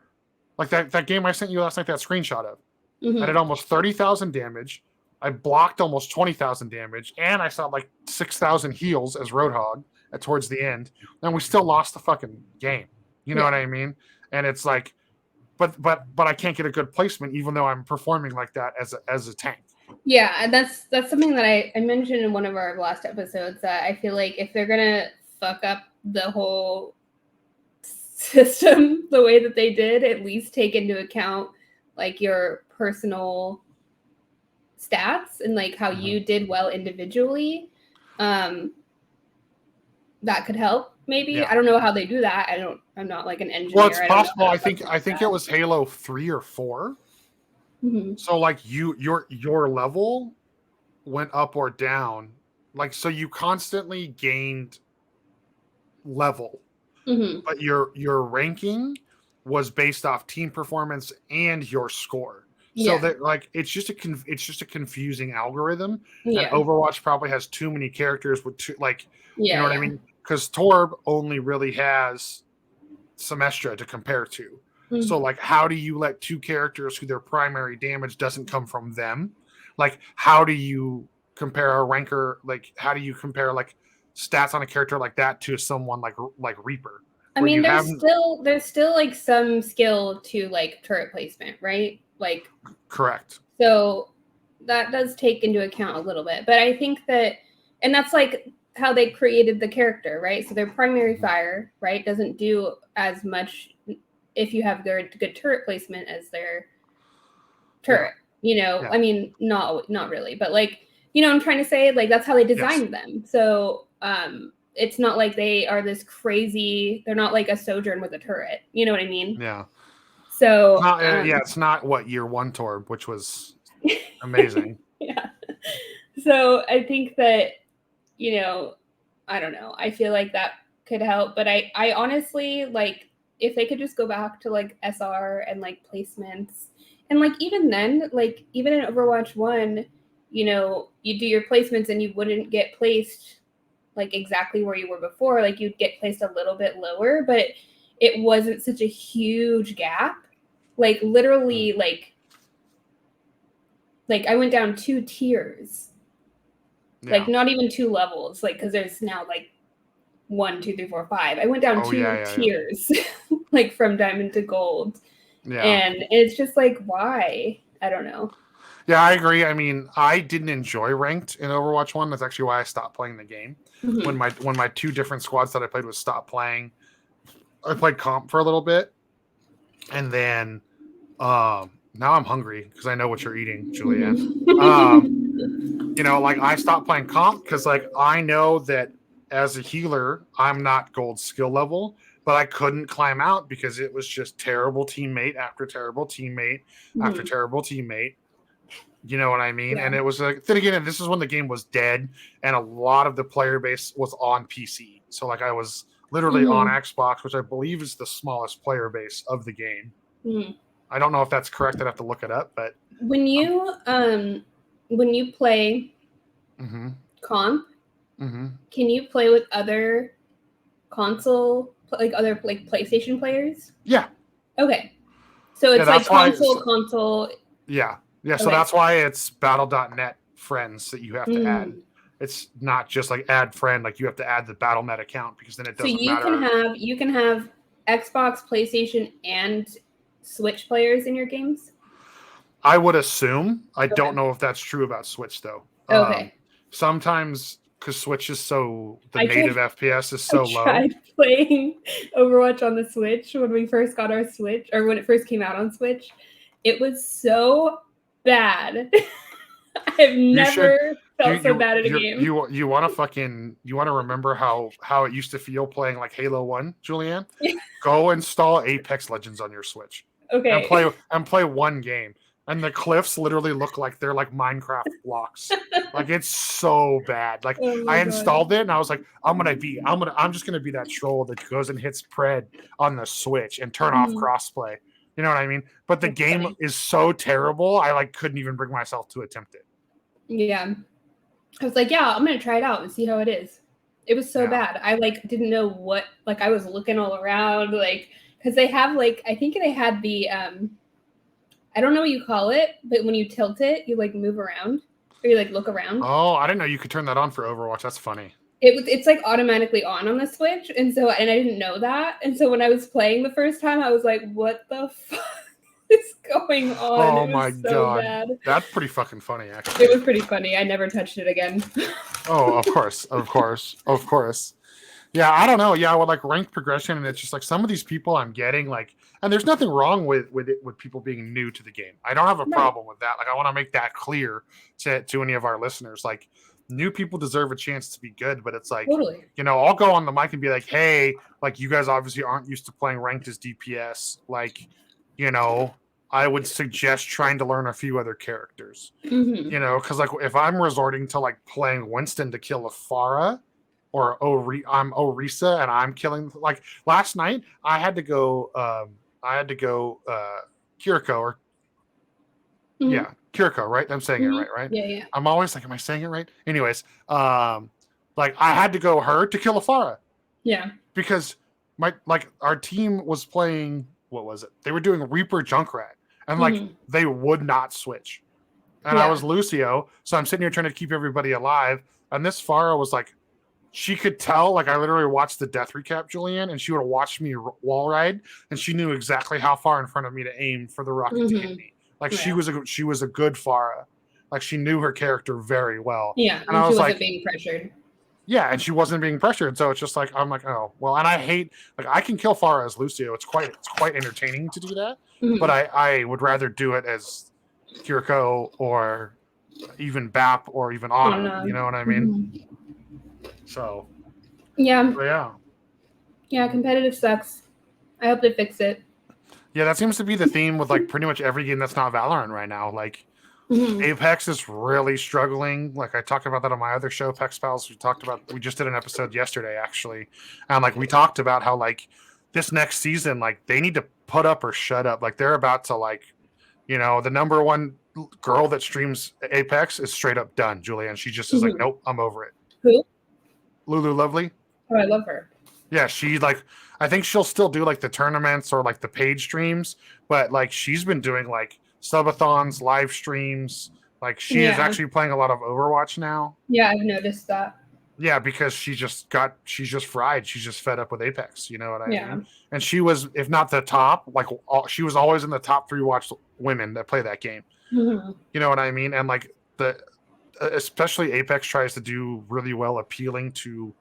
Like that game I sent you last night, that screenshot of. I did almost 30,000 damage. I blocked almost 20,000 damage, and I saw like 6,000 heals as Roadhog towards the end, and we still lost the fucking game. You know what I mean? And it's like, but I can't get a good placement, even though I'm performing like that as a tank. Yeah, and that's something that I mentioned in one of our last episodes, that I feel like if they're gonna fuck up the whole system the way that they did, at least take into account like your personal stats and like how you did well individually. That could help maybe. I don't know how they do that. I'm not like an engineer. Well, it's possible. I think it was Halo 3 or 4. So like your level went up or down, like, so you constantly gained level, but your ranking was based off team performance and your score. So that like it's just a confusing algorithm. And Overwatch probably has too many characters with two, like, you know what I mean? Because Torb only really has Semestra to compare to. So like, how do you let two characters who their primary damage doesn't come from them? Like, how do you compare a ranker? Like, how do you compare like stats on a character like that to someone like Reaper? I mean, there's still like some skill to like turret placement, right? Like, correct. So that does take into account a little bit, but I think that, and that's like how they created the character, right? So their primary fire, right, doesn't do as much if you have good turret placement as their turret. I mean, not really, but like, I'm trying to say, like, that's how they designed them. So it's not like they are this crazy, they're not like a Sojourn with a turret. You know what I mean? Yeah. So it's not what year 1 Torb, which was amazing. So I think that, I don't know. I feel like that could help, but I honestly, like, if they could just go back to like SR and like placements, and like even then, like even in Overwatch 1, you do your placements and you wouldn't get placed like exactly where you were before. Like you'd get placed a little bit lower, but it wasn't such a huge gap. Like literally, like I went down 2 tiers, like not even 2 levels, like because there's now like 1, 2, 3, 4, 5. I went down 2 tiers, like from diamond to gold. And it's just like, why? I don't know. Yeah, I agree. I mean, I didn't enjoy ranked in Overwatch 1. That's actually why I stopped playing the game. When my 2 different squads that I played was stopped playing, I played comp for a little bit, and then now I'm hungry because I know what you're eating, Julianne. Like I stopped playing comp because like I know that as a healer, I'm not gold skill level, but I couldn't climb out because it was just terrible teammate after terrible teammate after terrible teammate. You know what I mean? And it was like, then again, this is when the game was dead and a lot of the player base was on PC. So like I was literally on Xbox, which I believe is the smallest player base of the game. I don't know if that's correct. I'd have to look it up, but when you play comp, can you play with other console, like other like PlayStation players? Yeah. Okay. So it's like console. Yeah. Yeah. So that's why it's battle.net friends that you have to add. It's not just like add friend, like you have to add the Battle.net account because then it doesn't matter. So you can have Xbox, PlayStation, and Switch players in your games? I would assume. I Okay. don't know if that's true about Switch though. Okay. Sometimes because Switch is native FPS is so low. I tried playing Overwatch on the Switch when we first got our Switch, or when it first came out on Switch. It was so bad. I've never felt so bad at a game. You want to remember how it used to feel playing like Halo 1, Julianne? Go install Apex Legends on your Switch. Okay. And play one game. And the cliffs literally look like they're like Minecraft blocks. Like it's so bad. Like I installed it and I was like, I'm just gonna be that troll that goes and hits pred on the Switch and turn off crossplay. You know what I mean? But the game is so terrible, I like couldn't even bring myself to attempt it. Yeah. I was like, yeah, I'm gonna try it out and see how it is. It was so bad. I like didn't know what, like I was looking all around, like, because they have like, I think they had the I don't know what you call it, but when you tilt it, you like move around or you like look around. Oh, I didn't know you could turn that on for Overwatch. That's funny. It's like automatically on the Switch, and I didn't know that, and so when I was playing the first time, I was like, "What the fuck is going on?" Oh my god, bad. That's pretty fucking funny. Actually, it was pretty funny. I never touched it again. Oh, of course. Yeah, I don't know. Yeah, with like ranked progression, and it's just like some of these people I'm getting like, and there's nothing wrong with people being new to the game. I don't have a problem with that. Like, I want to make that clear to any of our listeners. Like, new people deserve a chance to be good, but it's like, totally. You know, I'll go on the mic and be like, hey, like you guys obviously aren't used to playing ranked as DPS. Like, you know, I would suggest trying to learn a few other characters. You know, because like if I'm resorting to like playing Winston to kill a Pharah, or I'm Orisa and I'm killing, like last night I had to go Kiriko or Kiriko, right? I'm saying it right? Yeah. I'm always like, am I saying it right? Anyways, like I had to go her to kill a Pharah. Yeah. Because our team was playing, what was it? They were doing Reaper Junkrat and like they would not switch. And I was Lucio, so I'm sitting here trying to keep everybody alive. And this Pharah was like, she could tell, like I literally watched the death recap, Julianne, and she would have watched me wall ride, and she knew exactly how far in front of me to aim for the rocket to hit me. Like she was a good Pharah. Like she knew her character very well. Yeah, and I was like, being pressured. Yeah, and she wasn't being pressured, so it's just like I'm like, oh well. And I hate, like I can kill Pharah as Lucio. It's quite entertaining to do that, but I would rather do it as Kiriko or even Bap or even Ana. You know what I mean? So yeah, competitive sucks. I hope they fix it. Yeah, that seems to be the theme with like pretty much every game that's not Valorant right now. Like Apex is really struggling. Like I talked about that on my other show, Pex Pals. We just did an episode yesterday actually, and like we talked about how like this next season, like they need to put up or shut up. Like they're about to like, you know, the number one girl that streams Apex is straight up done, Julianne. She just is like, nope, I'm over it. Who? Lulu Lovely. Oh, I love her. Yeah, she like, I think she'll still do like the tournaments or like the paid streams, but like she's been doing like subathons, live streams. Like she is actually playing a lot of Overwatch now. Yeah, I've noticed that. Yeah, because she's just fried. She's just fed up with Apex. You know what I mean? And she was, if not the top, like she was always in the top 3 watched women that play that game. You know what I mean? And like especially Apex tries to do really well appealing to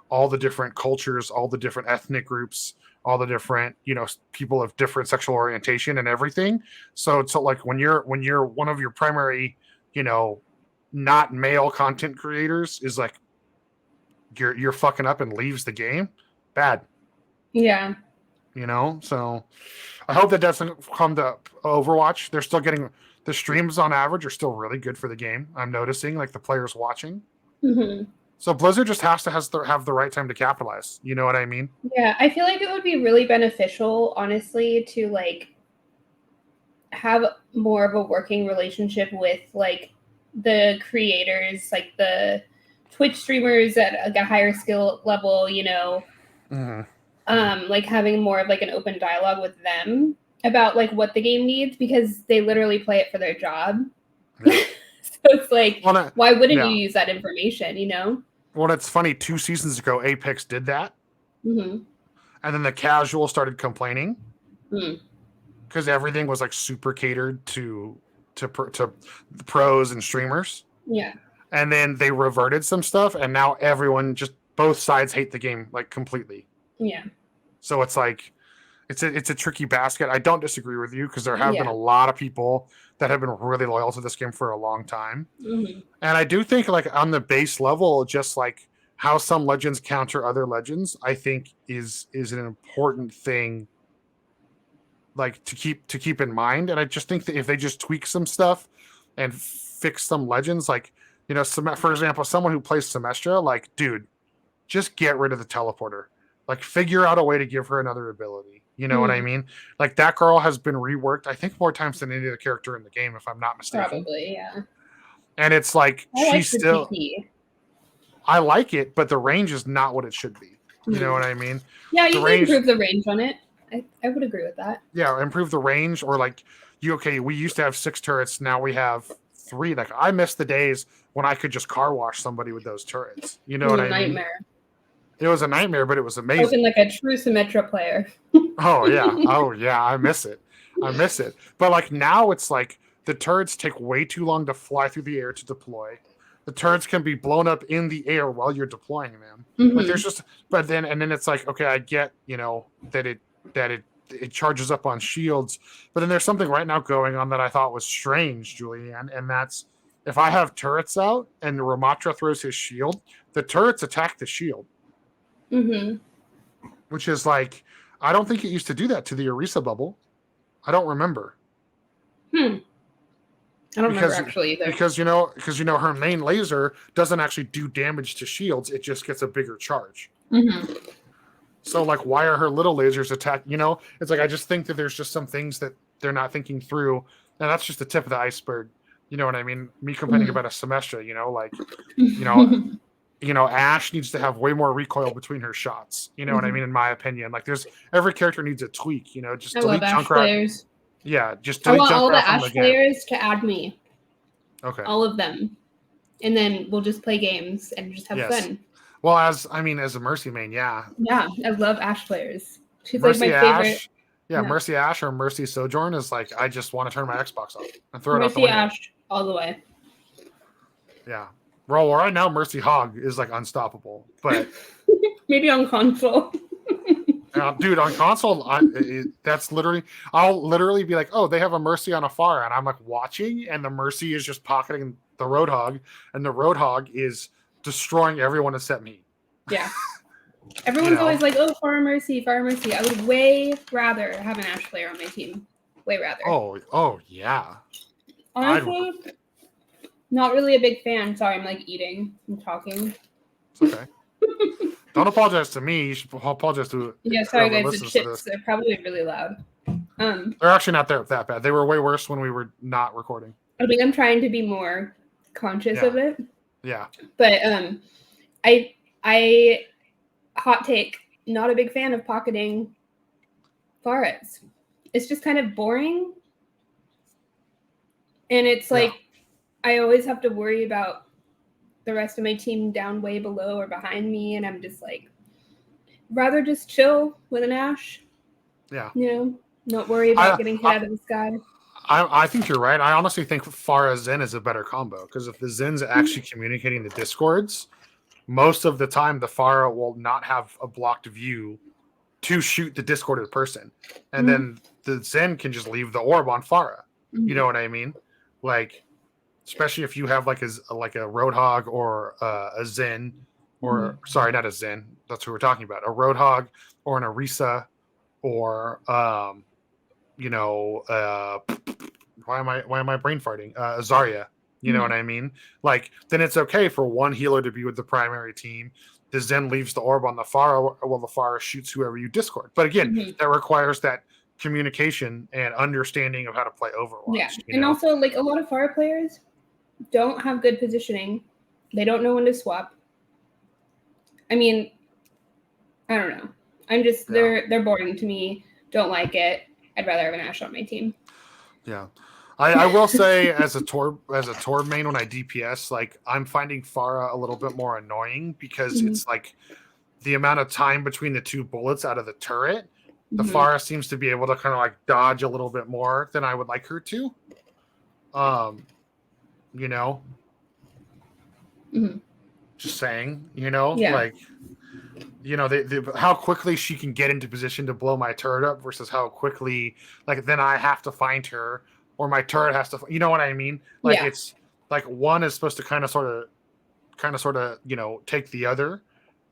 all the different cultures, all the different ethnic groups, all the different, you know, people of different sexual orientation and everything. So like when you're one of your primary, you know, not male content creators is like you're fucking up and leaves the game, bad. Yeah. You know, so I hope that doesn't come to Overwatch. They're still getting the streams on average are still really good for the game. I'm noticing like the players watching. So Blizzard just has to have the right time to capitalize. You know what I mean? Yeah, I feel like it would be really beneficial, honestly, to like have more of a working relationship with like the creators, like the Twitch streamers at a higher skill level, you know, like having more of like an open dialogue with them about like what the game needs, because they literally play it for their job. So it's like, why wouldn't you use that information, you know? Well, it's funny. 2 seasons ago, Apex did that. and then the casual started complaining Mm. because everything was like super catered to pros and streamers. Yeah. And then they reverted some stuff, and now everyone just both sides hate the game like completely. Yeah. So it's like it's a tricky basket. I don't disagree with you because there have been a lot of people that have been really loyal to this game for a long time. Mm-hmm. And I do think like on the base level, just like how some legends counter other legends, I think is an important thing like to keep in mind. And I just think that if they just tweak some stuff and fix some legends, like, you know, for example, someone who plays Semestra, like, dude, just get rid of the teleporter. Like, figure out a way to give her another ability. You know what I mean? Like, that girl has been reworked, I think, more times than any other character in the game, if I'm not mistaken. Probably, yeah. And it's like, she's still... TP. I like it, but the range is not what it should be. You know what I mean? Yeah, you can improve the range on it. I would agree with that. Yeah, improve the range, or like, we used to have 6 turrets, now we have 3. Like, I miss the days when I could just car wash somebody with those turrets. You know what I mean? Nightmare. It was a nightmare, but it was amazing. Looking like a true Symmetra player. Oh yeah, I miss it. But like now, it's like the turrets take way too long to fly through the air to deploy. The turrets can be blown up in the air while you're deploying them. Mm-hmm. Like there's just, and then it's like, okay, I get, you know, that it charges up on shields, but then there's something right now going on that I thought was strange, Julianne, and that's if I have turrets out and Ramatra throws his shield, the turrets attack the shield. Mm-hmm. Which is like, I don't think it used to do that to the Orisa bubble. I don't remember. I don't remember actually either. Because you know her main laser doesn't actually do damage to shields; it just gets a bigger charge. Mm-hmm. So like, why are her little lasers attack? You know, it's like I just think that there's just some things that they're not thinking through, and that's just the tip of the iceberg. You know what I mean? Me complaining about a Semestra, you know, like, you know, Ashe needs to have way more recoil between her shots. You know what I mean? In my opinion, like every character needs a tweak. You know, just delete Junkrat. Yeah, just delete Junkrat. I want all the Ashe players to add me. Okay. All of them, and then we'll just play games and just have fun. Well, as a Mercy main, yeah. Yeah, I love Ashe players. She's Mercy like my favorite. Yeah, Mercy Ashe or Mercy Sojourn is like, I just want to turn my Xbox off and throw it out the window. Mercy Ashe all the way. Yeah. Well, right now, Mercy Hog is like unstoppable, but maybe on console. Dude, on console, that's literally, I'll literally be like, oh, they have a Mercy on a Pharah, and I'm like watching, and the Mercy is just pocketing the Roadhog, and the Roadhog is destroying everyone except me. Yeah. Everyone's always like, oh, Pharah Mercy. I would way rather have an Ashe player on my team. Way rather. Oh, yeah. Honestly, not really a big fan. Sorry, I'm like eating and talking. It's okay. Don't apologize to me. You should apologize to. Yeah, sorry guys. The chips, they're probably really loud. They're actually not that bad. They were way worse when we were not recording. I think I'm trying to be more conscious of it. Yeah. But I hot take, not a big fan of pocketing Pharahs. It's just kind of boring. And it's like I always have to worry about the rest of my team down way below or behind me, and I'm just like, rather just chill with an Ashe. Yeah. You know, not worry about getting hit out of the sky. I think you're right. I honestly think Pharah Zen is a better combo, because if the Zen's actually communicating the discords, most of the time the Pharah will not have a blocked view to shoot the discorded person. And then the Zen can just leave the orb on Pharah. You know what I mean? Like, especially if you have like a Roadhog or a Zen, or sorry, not a Zen. That's what we're talking about. A Roadhog or an Orisa, or why am I brain farting? A Zarya. You know what I mean? Like, then it's okay for one healer to be with the primary team. The Zen leaves the orb on the Pharah, while the Pharah shoots whoever you discord. But again, that requires that communication and understanding of how to play Overwatch. Yeah, and also, like, a lot of Pharah players don't have good positioning. They don't know when to swap. I mean, I don't know. I'm just they're boring to me. Don't like it. I'd rather have an Ashe on my team. Yeah. I will say, as a Torb main, when I DPS, like, I'm finding Pharah a little bit more annoying, because it's like the amount of time between the two bullets out of the turret, the Pharah seems to be able to kind of like dodge a little bit more than I would like her to. You know, just saying, you know, like, you know, how quickly she can get into position to blow my turret up versus how quickly, like, then I have to find her or my turret has to, you know what I mean? Like, it's like one is supposed to kind of sort of, you know, take the other,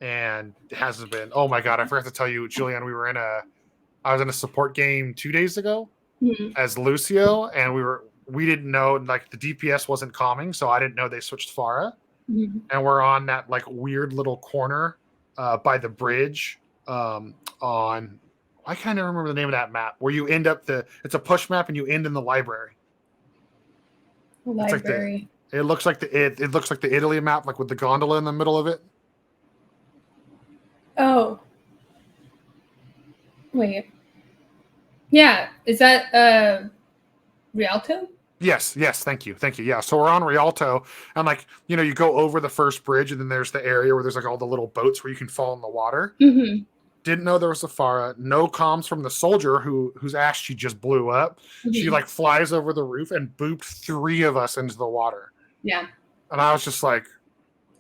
and it hasn't been. Oh my God, I forgot to tell you, Julianne, I was in a support game 2 days ago as Lucio, and we didn't know, like, the DPS wasn't calming, so I didn't know they switched Pharah. And we're on that like weird little corner by the bridge on, I can't even remember the name of that map, where you end up it's a push map and you end in the library. Library. It looks like the Italy map, like with the gondola in the middle of it. Oh. Wait. Yeah. Is that Rialto? Yes. Thank you. Yeah. So we're on Rialto, and like, you know, you go over the first bridge, and then there's the area where there's like all the little boats where you can fall in the water. Didn't know there was a Pharah. No comms from the soldier whose ass she just blew up. She like flies over the roof and booped 3 of us into the water. Yeah. And I was just like,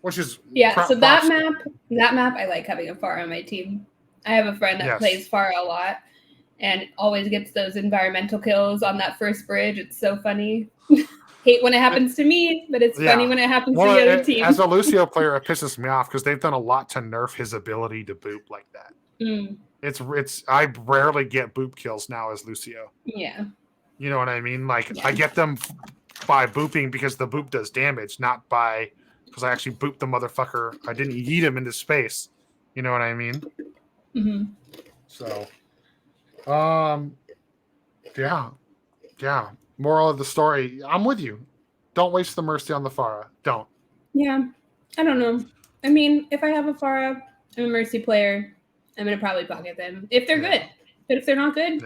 which is so that map, I like having a Pharah on my team. I have a friend that plays Pharah a lot and always gets those environmental kills on that first bridge. It's so funny. Hate when it happens to me, but it's funny when it happens to the other team. As a Lucio player, it pisses me off because they've done a lot to nerf his ability to boop like that. It's I rarely get boop kills now as Lucio. Yeah. You know what I mean? Like, I get them by booping because the boop does damage, not because I actually booped the motherfucker. I didn't yeet him into space. You know what I mean? So, yeah. Moral of the story: I'm with you. Don't waste the mercy on the Pharah. Don't. Yeah, I don't know. I mean, if I have a Pharah, I'm a mercy player. I'm gonna probably pocket them if they're good. But if they're not good,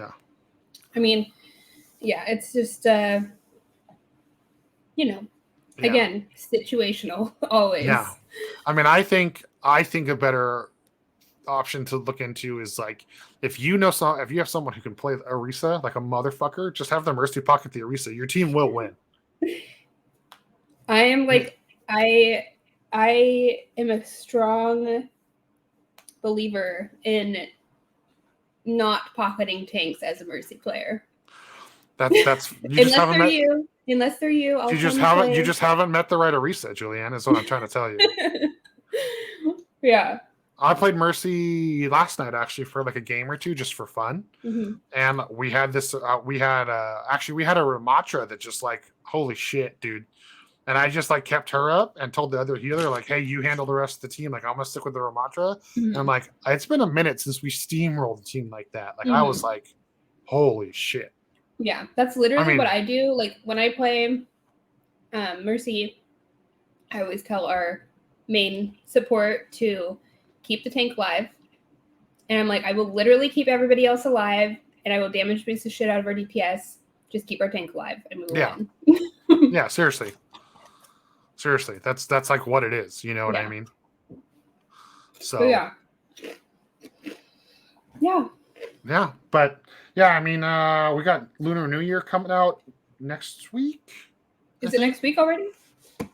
I mean, it's just again, situational always. Yeah, I mean, I think a better option to look into is like, if you have someone who can play Orisa like a motherfucker, just have the mercy pocket the Orisa. Your team will win. I am like, I am a strong believer in not pocketing tanks as a mercy player. That's unless they're you. You just haven't met the right Orisa, Julianne, is what I'm trying to tell you. Yeah. I played Mercy last night, actually, for like a game or two, just for fun. And we had we had a Ramatra that just like, holy shit, dude. And I just like kept her up and told the other healer, like, hey, you handle the rest of the team. Like, I'm gonna stick with the Ramatra. And I'm like, it's been a minute since we steamrolled the team like that. Like, I was like, holy shit. Yeah, that's literally what I do. Like, when I play Mercy, I always tell our main support to keep the tank alive. And I'm like, I will literally keep everybody else alive, and I will damage boost the shit out of our DPS. Just keep our tank alive, and we will win. Yeah, seriously. That's like what it is. You know what I mean? So yeah. But yeah, I mean, we got Lunar New Year coming out next week. Is it next week already?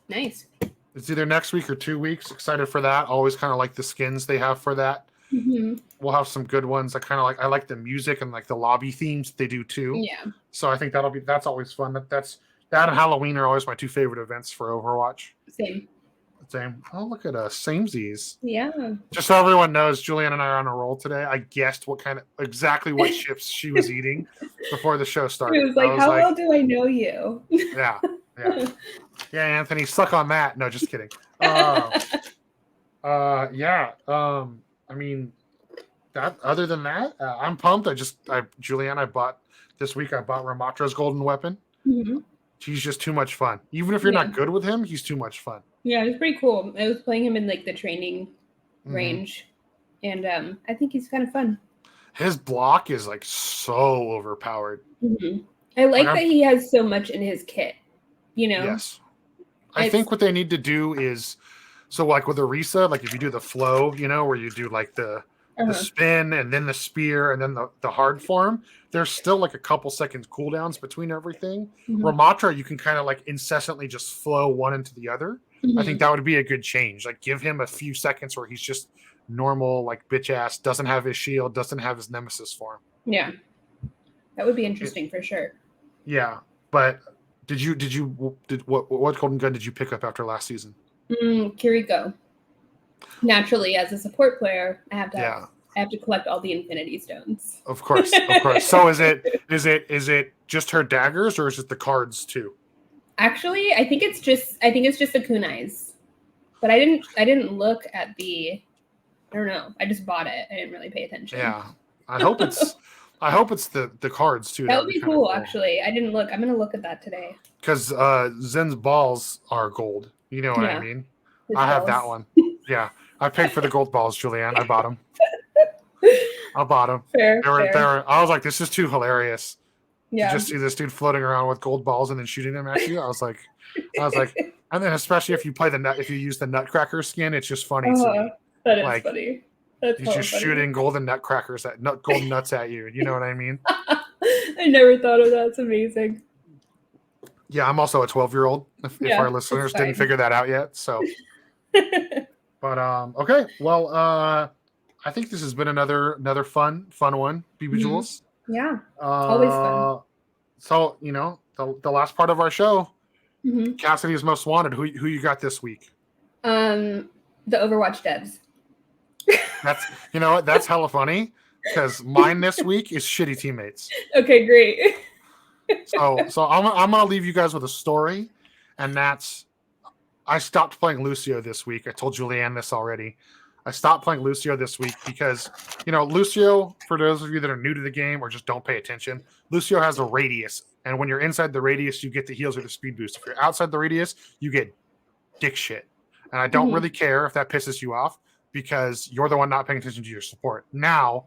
Nice. It's either next week or 2 weeks. Excited for that. Always kind of like the skins they have for that. We'll have some good ones. I like the music and like the lobby themes they do too. Yeah. So I think that's always fun. That and Halloween are always my 2 favorite events for Overwatch. Same. Oh, look at us. Samesies. Yeah. Just so everyone knows, Julianne and I are on a roll today. I guessed exactly what chips she was eating before the show started. It was like, how well do I know you? Yeah. Yeah, Anthony, suck on that. No, just kidding. I mean, that. Other than that, I'm pumped. Julianne, I bought Ramatra's golden weapon. He's just too much fun. Even if you're not good with him, he's too much fun. Yeah, it's pretty cool. I was playing him in like the training range, and I think he's kind of fun. His block is like so overpowered. I like that he has so much in his kit. You know. Yes. I think what they need to do is So like with Orisa, like if you do the flow, where you do like the spin and then the spear and then the hard form, there's still like a couple seconds cooldowns between everything. Ramatra, you can kind of like incessantly just flow one into the other. I think that would be a good change. Like give him a few seconds where he's just normal, like bitch ass, doesn't have his shield, doesn't have his nemesis form. Yeah. That would be interesting for sure. Yeah. But what golden gun did you pick up after last season? Kiriko. Naturally, as a support player, I have to collect all the Infinity Stones. Of course. So is it just her daggers or is it the cards too? Actually, I think it's just the kunais. But I didn't look at the. I don't know. I just bought it. I didn't really pay attention. Yeah, I hope it's the cards too. That would be cool, actually. I didn't look. I'm gonna look at that today. Because Zen's balls are gold. You know what I mean? I have that one. Yeah, I paid for the gold balls, Julianne. I bought them. Fair. I was like, this is too hilarious. Yeah. To just see this dude floating around with gold balls and then shooting them at you. I was like, and then especially if you use the Nutcracker skin, it's just funny. That is funny. That's he's just shooting golden nutcrackers golden nuts at you. You know what I mean? I never thought of that. It's amazing. Yeah, I'm also a 12-year-old. If our listeners didn't figure that out yet, so. But okay, well, I think this has been another fun one, BBJulez. Yeah, always fun. So the last part of our show, Cassidy's Most Wanted. Who you got this week? The Overwatch devs. That's hella funny because mine this week is shitty teammates. Okay, great. So I'm gonna leave you guys with a story, and that's I stopped playing Lucio this week. I told Julianne this already. I stopped playing Lucio this week because Lucio, for those of you that are new to the game or just don't pay attention, Lucio has a radius, and when you're inside the radius, you get the heals or the speed boost. If you're outside the radius, you get dick shit, and I don't really care if that pisses you off because you're the one not paying attention to your support. Now,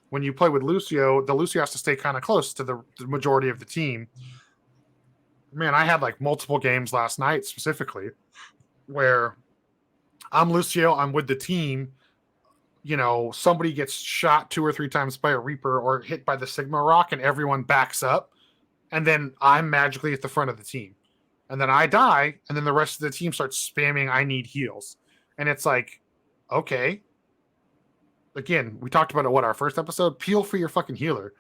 when you play with Lucio, the Lucio has to stay kind of close to the majority of the team. Man, I had like multiple games last night specifically where I'm Lucio, I'm with the team. Somebody gets shot 2 or 3 times by a Reaper or hit by the Sigma Rock and everyone backs up. And then I'm magically at the front of the team. And then I die. And then the rest of the team starts spamming, I need heals. And it's like, okay. Again, we talked about it, our first episode? Peel for your fucking healer.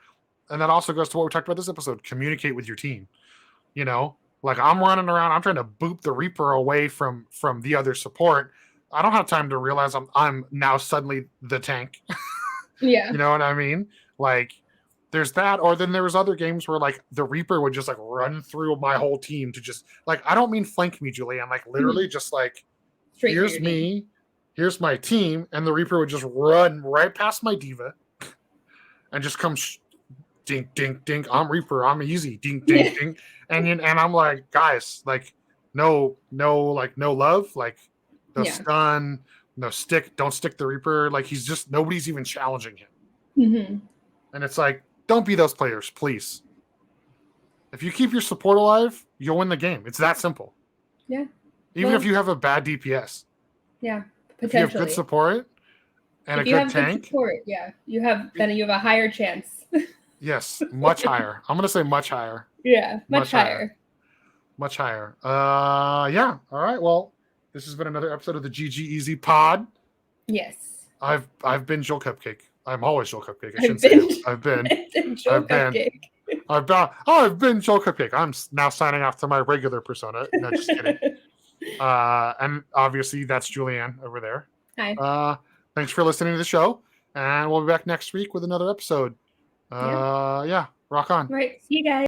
And that also goes to what we talked about this episode. Communicate with your team. Like I'm running around, I'm trying to boop the Reaper away from the other support. I don't have time to realize I'm now suddenly the tank. Yeah. You know what I mean? Like there's that, or then there was other games where like the Reaper would just like run through my whole team to just like, I don't mean flank me, Julie. I'm like literally just like, straight here's me, here's my team, and the Reaper would just run right past my diva and just come dink, dink, dink. I'm Reaper. I'm easy. Dink, dink, dink. And I'm like, guys, like, no love, like, no stun, no stick. Don't stick the Reaper. Like, nobody's even challenging him. And it's like, don't be those players, please. If you keep your support alive, you'll win the game. It's that simple. Yeah. Even if you have a bad DPS. Yeah. If you have good support and a good tank. Good support, you have a higher chance. Yes, much higher. I'm gonna say much higher. Yeah, much higher. Much higher. Yeah. All right. Well, this has been another episode of the GGEZ pod. Yes. I've been Joel Cupcake. I'm always Joel Cupcake. I shouldn't say I've been Joel Cupcake. I've been Joel Cupcake. I'm now signing off to my regular persona. No, just kidding. And obviously that's Julianne over there. Hi. Thanks for listening to the show, and we'll be back next week with another episode. Yeah, rock on. Right. See you guys.